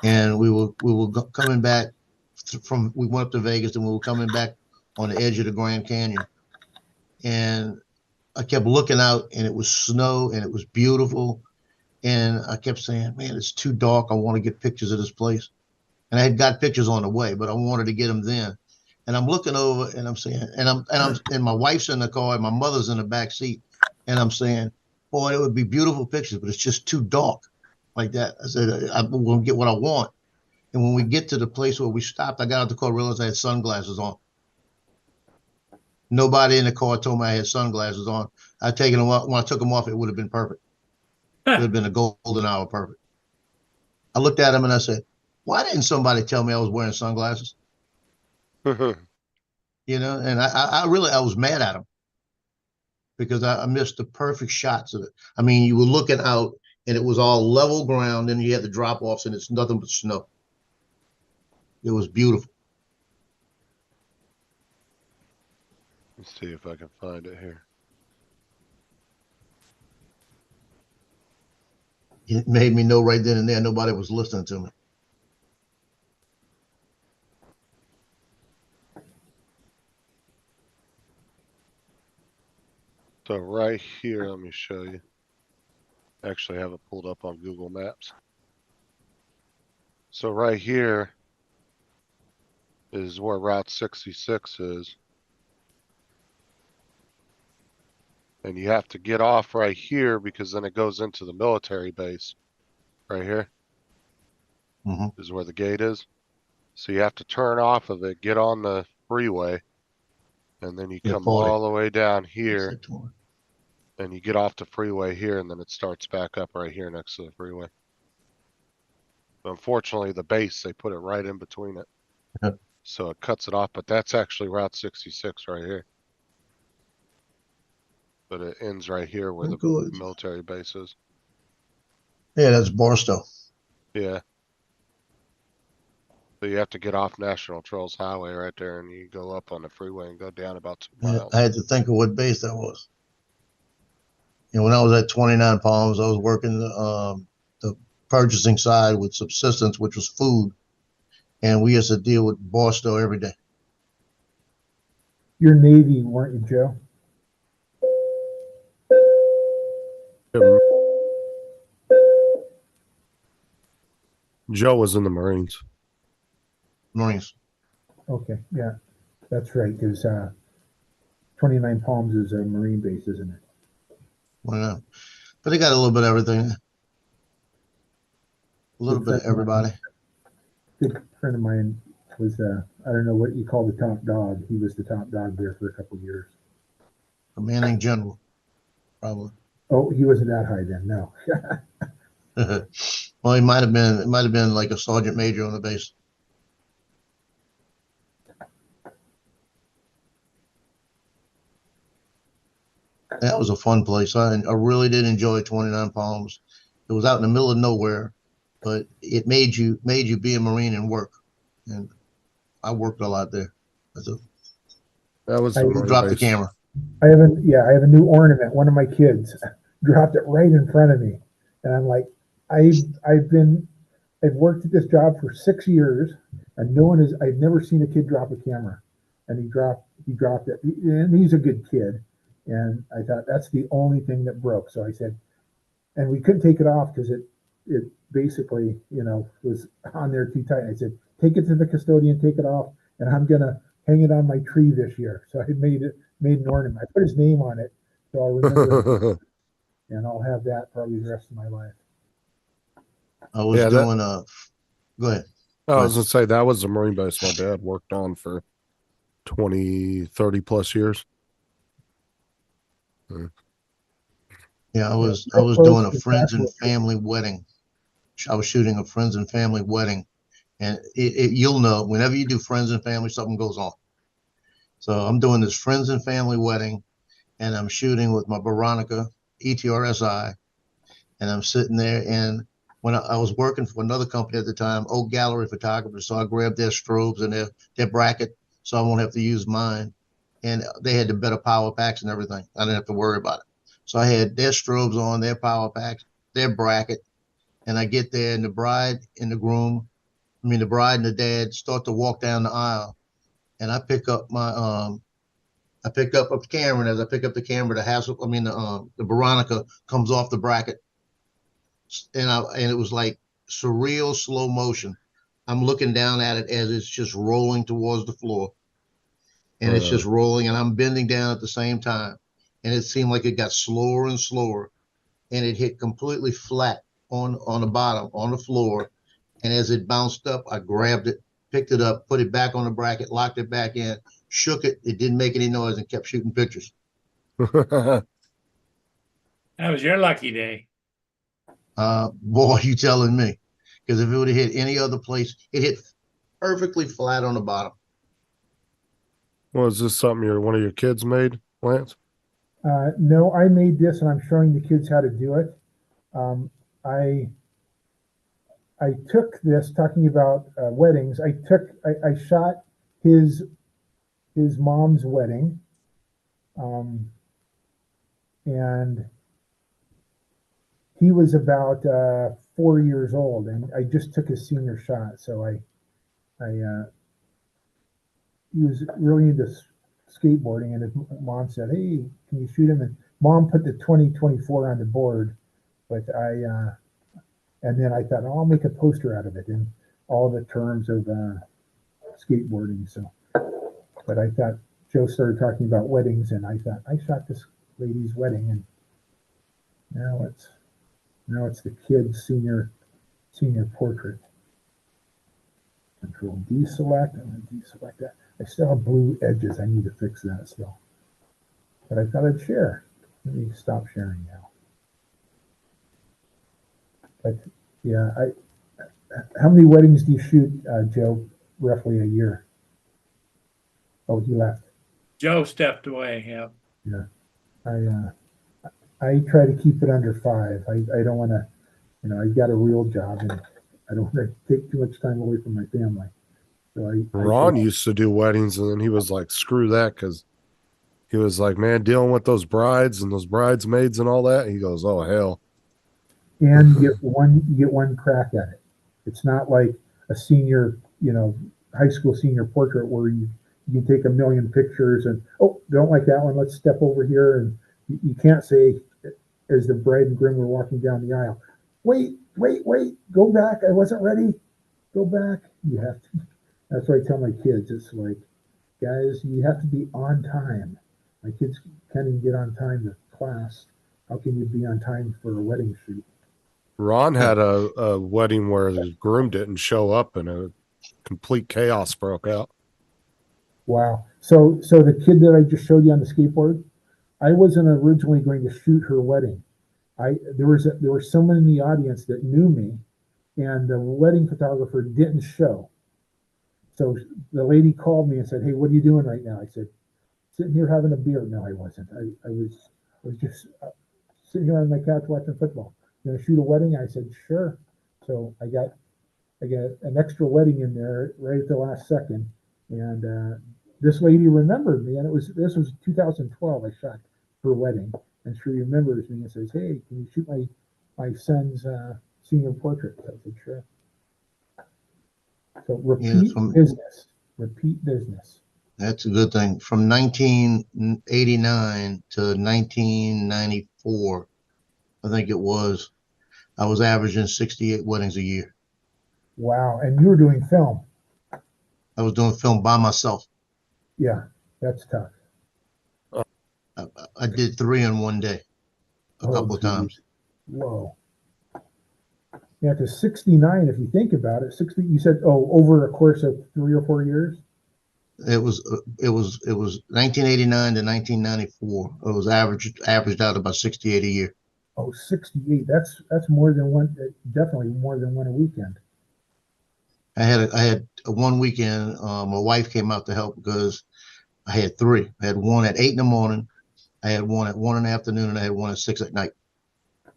And we were coming back we went up to Vegas and we were coming back on the edge of the Grand Canyon. And I kept looking out and it was snow and it was beautiful. And I kept saying, man, it's too dark. I want to get pictures of this place. And I had got pictures on the way, but I wanted to get them then. And I'm looking over and I'm saying, and my wife's in the car and my mother's in the back seat. And I'm saying, boy, it would be beautiful pictures, but it's just too dark like that. I said, I'm going to get what I want. And when we get to the place where we stopped, I got out the car, realized I had sunglasses on. Nobody in the car told me I had sunglasses on. I'd taken them off. When I took them off, it would have been perfect. It would have been a golden hour perfect. I looked at him and I said, why didn't somebody tell me I was wearing sunglasses? You know, and I was mad at him because I missed the perfect shots of it. I mean, you were looking out and it was all level ground and you had the drop offs and it's nothing but snow. It was beautiful. Let's see if I can find it here. It made me know right then and there nobody was listening to me. So right here, let me show you. Actually, I have it pulled up on Google Maps. So right here is where Route 66 is. And you have to get off right here because then it goes into the military base. Right here is where the gate is. So you have to turn off of it, get on the freeway, and then you come all the way down here. And you get off the freeway here, and then it starts back up right here next to the freeway. But unfortunately, the base, they put it right in between it. So it cuts it off, but that's actually Route 66 right here. But it ends right here where the military base is. Yeah, that's Barstow. Yeah. So you have to get off National Trails Highway right there, and you go up on the freeway and go down about 2 miles. I had to think of what base that was. And when I was at 29 Palms, I was working the purchasing side with subsistence, which was food. And we used to deal with Barstow every day. You're Navy, weren't you, Joe? Joe was in the Marines. Marines. Okay, yeah, that's right. There's 29 Palms is a Marine base, isn't it? Why not? But they got a little bit of everything. A little bit of everybody. Good friend of mine was I don't know what you call the top dog. He was the top dog there for a couple of years. Commanding general, probably. Oh, he wasn't that high then. No. Well, he might have been. It might have been like a sergeant major on the base. That was a fun place. I really did enjoy 29 Palms. It was out in the middle of nowhere, but it made you be a Marine and work. And I worked a lot there. That was I the will Marine Drop the base. camera. I have a new ornament. One of my kids dropped it right in front of me, and I'm like, I've worked at this job for 6 years, and I've never seen a kid drop a camera, and he dropped it, and he's a good kid, and I thought that's the only thing that broke. So I said, and we couldn't take it off because it basically, was on there too tight. I said, take it to the custodian, take it off, and I'm gonna hang it on my tree this year. So I made an ornament. I put his name on it, so I'll remember, and I'll have that probably the rest of my life. I was doing go ahead. I was gonna say that was the Marine base my dad worked on for 20, 30 plus years. Yeah, I was doing a friends and family wedding. I was shooting a friends and family wedding, and you'll know whenever you do friends and family, something goes on. So I'm doing this friends and family wedding, and I'm shooting with my Veronica ETRSI, and I'm sitting there. And when I was working for another company at the time, Oak Gallery Photography, so I grabbed their strobes and their bracket, so I won't have to use mine. And they had the better power packs and everything. I didn't have to worry about it. So I had their strobes on, their power packs, their bracket, and I get there, and the bride and the groom, the bride and the dad start to walk down the aisle, and I pick up my I pick up a camera, and as I pick up the camera, the Veronica comes off the bracket, and it was like surreal slow motion. I'm looking down at it as it's just rolling towards the floor, and it's just rolling, and I'm bending down at the same time, and it seemed like it got slower and slower, and it hit completely flat on the bottom, on the floor. And as it bounced up, I grabbed it, picked it up, put it back on the bracket, locked it back in, shook it. It didn't make any noise, and kept shooting pictures. That was your lucky day. Boy, you telling me. Because if it would have hit any other place, it hit perfectly flat on the bottom. Well, is this something one of your kids made, Lance? No, I made this, and I'm showing the kids how to do it. I took this, talking about weddings. I shot his mom's wedding, and he was about 4 years old, and I just took his senior shot. So he was really into skateboarding, and his mom said, "Hey, can you shoot him?" And Mom put the 2024 on the board, but and then I thought, I'll make a poster out of it and all the terms of skateboarding. So, but I thought Joe started talking about weddings, and I thought I shot this lady's wedding, and now it's the kid's senior portrait. Control deselect. I'm going to deselect that. I still have blue edges. I need to fix that still. But I thought I'd share. Let me stop sharing now. But yeah, how many weddings do you shoot, Joe? Roughly a year. Oh, he left. Joe stepped away. Yeah. Yeah. I try to keep it under 5. I don't want to, I got a real job, and I don't want to take too much time away from my family. So Ron used to do weddings, and then he was like, screw that, because he was like, man, dealing with those brides and those bridesmaids and all that. He goes, oh, hell. And you get one crack at it. It's not like a senior, high school senior portrait where you can take a million pictures and, oh, don't like that one, let's step over here. And you can't say as the bride and groom were walking down the aisle. Wait, go back. I wasn't ready. Go back. You have to. That's what I tell my kids. It's like, guys, you have to be on time. My kids can't even get on time to class. How can you be on time for a wedding shoot? Ron had a wedding where the groom didn't show up and a complete chaos broke out. Wow. So the kid that I just showed you on the skateboard, I wasn't originally going to shoot her wedding. There was someone in the audience that knew me, and the wedding photographer didn't show. So the lady called me and said, "Hey, what are you doing right now?" I said, "Sitting here having a beer." No, I wasn't. I was just sitting here on my couch watching football. You gonna shoot a wedding? I said, "Sure." So I got an extra wedding in there right at the last second, and this lady remembered me, and this was 2012. I shot her wedding, and she remembers me and says, "Hey, can you shoot my son's senior portrait?" I said, "Sure." So repeat business. Repeat business. That's a good thing. From 1989 to 1994, I think it was, I was averaging 68 weddings a year. Wow. And you were doing film. I was doing film by myself. Yeah, that's tough. I did 3 in one day, a couple of times. Whoa. Yeah, because 69, if you think about it, 60, you said, over a course of 3 or 4 years? It was 1989 to 1994. It was averaged out about 68 a year. Oh, 68. That's more than one, definitely more than one a weekend. I had one weekend, my wife came out to help because I had 3. I had one at 8 in the morning, I had one at 1 in the afternoon, and I had one at 6 at night.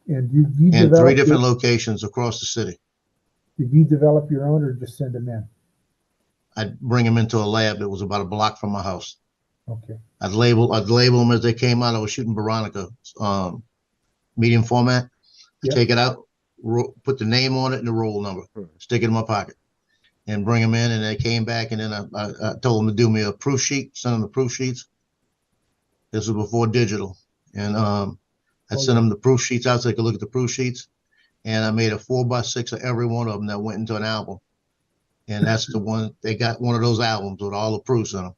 And you And 3 different locations across the city. Did you develop your own or just send them in? I'd bring them into a lab that was about a block from my house. Okay. I'd label them as they came out. I was shooting Veronica, medium format. I'd take it out, put the name on it and the roll number, stick it in my pocket, and bring them in. And they came back, and then I told them to do me a proof sheet, send them the proof sheets. This was before digital. And I sent them the proof sheets out so they could look at the proof sheets. And I made a 4x6 of every one of them that went into an album. And that's the one, they got one of those albums with all the proofs in them.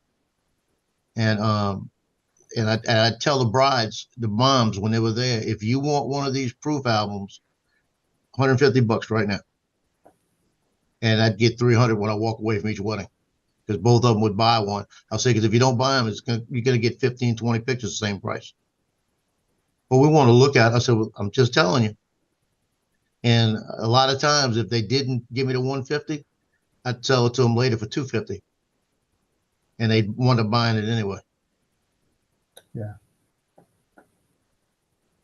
And I tell the brides, the moms, when they were there, if you want one of these proof albums, $150 right now. And I'd get 300 when I walk away from each wedding, because both of them would buy one. I'll say, because if you don't buy them, you're going to get 15, 20 pictures the same price. But we want to look at it. I said, well, I'm just telling you. And a lot of times, if they didn't give me the 150, I'd sell it to them later for 250, and they'd want to buy it anyway. Yeah.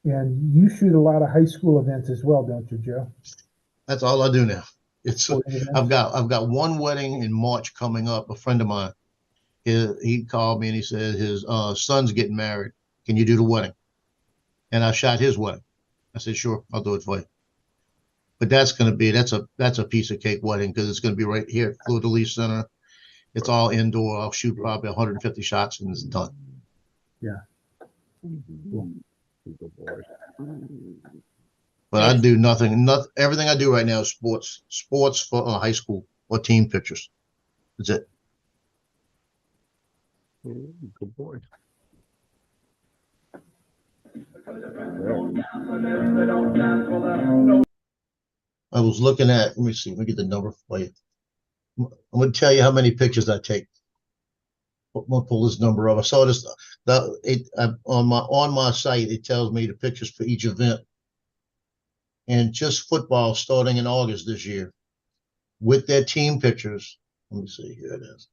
And you shoot a lot of high school events as well, don't you, Joe? That's all I do now. I've got one wedding in March coming up. A friend of mine, he called me and he said his son's getting married. Can you do the wedding? And I shot his wedding. I said, sure, I'll do it for you. But that's a piece of cake wedding, because it's going to be right here at Fleur de Lis Center. It's all indoor. I'll shoot probably 150 shots and it's done. Yeah. Cool. But I do nothing. Everything I do right now is sports for high school or team pictures. That's it. Good boy. I was looking at, let me see, let me get the number for you. I'm going to tell you how many pictures I take. I'm going to pull this number up. I saw this on my site. It tells me the pictures for each event. And just football starting in August this year with their team pictures. Let me see, here it is.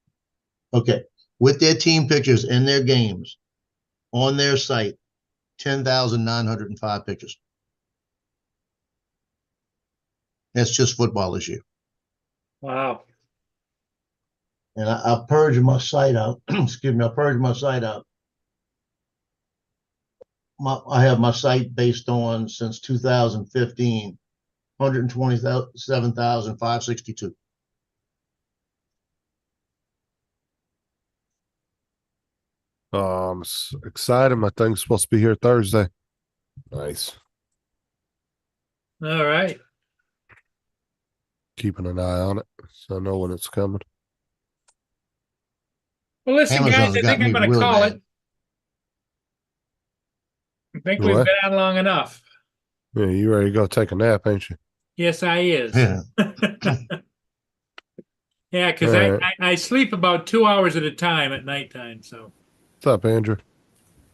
Okay. With their team pictures in their games on their site, 10,905 pictures. That's just football this year. Wow. And I purged my site out. Excuse me. I purged my site out. I have my site based on, since 2015, 127,562. I'm excited. My thing's supposed to be here Thursday. Nice. All right. Keeping an eye on it, so I know when it's coming. Well, listen, Amazon's guys, I got think I'm me going to real call bad. it. I think we've What? been on long enough. Yeah, you ready to go take a nap, ain't you? Yes, I is. Yeah. Yeah, because All right. I sleep about 2 hours at a time at nighttime. So, What's up, Andrew?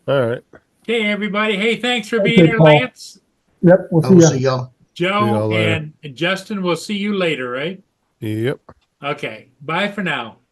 All right. okay, everybody. Hey, thanks for being Okay, here, Paul. Lance, Yep, we'll I see will ya. see y'all. See Joe, y'all later. and Justin. We'll see you later, right? Yep. Okay. Bye for now.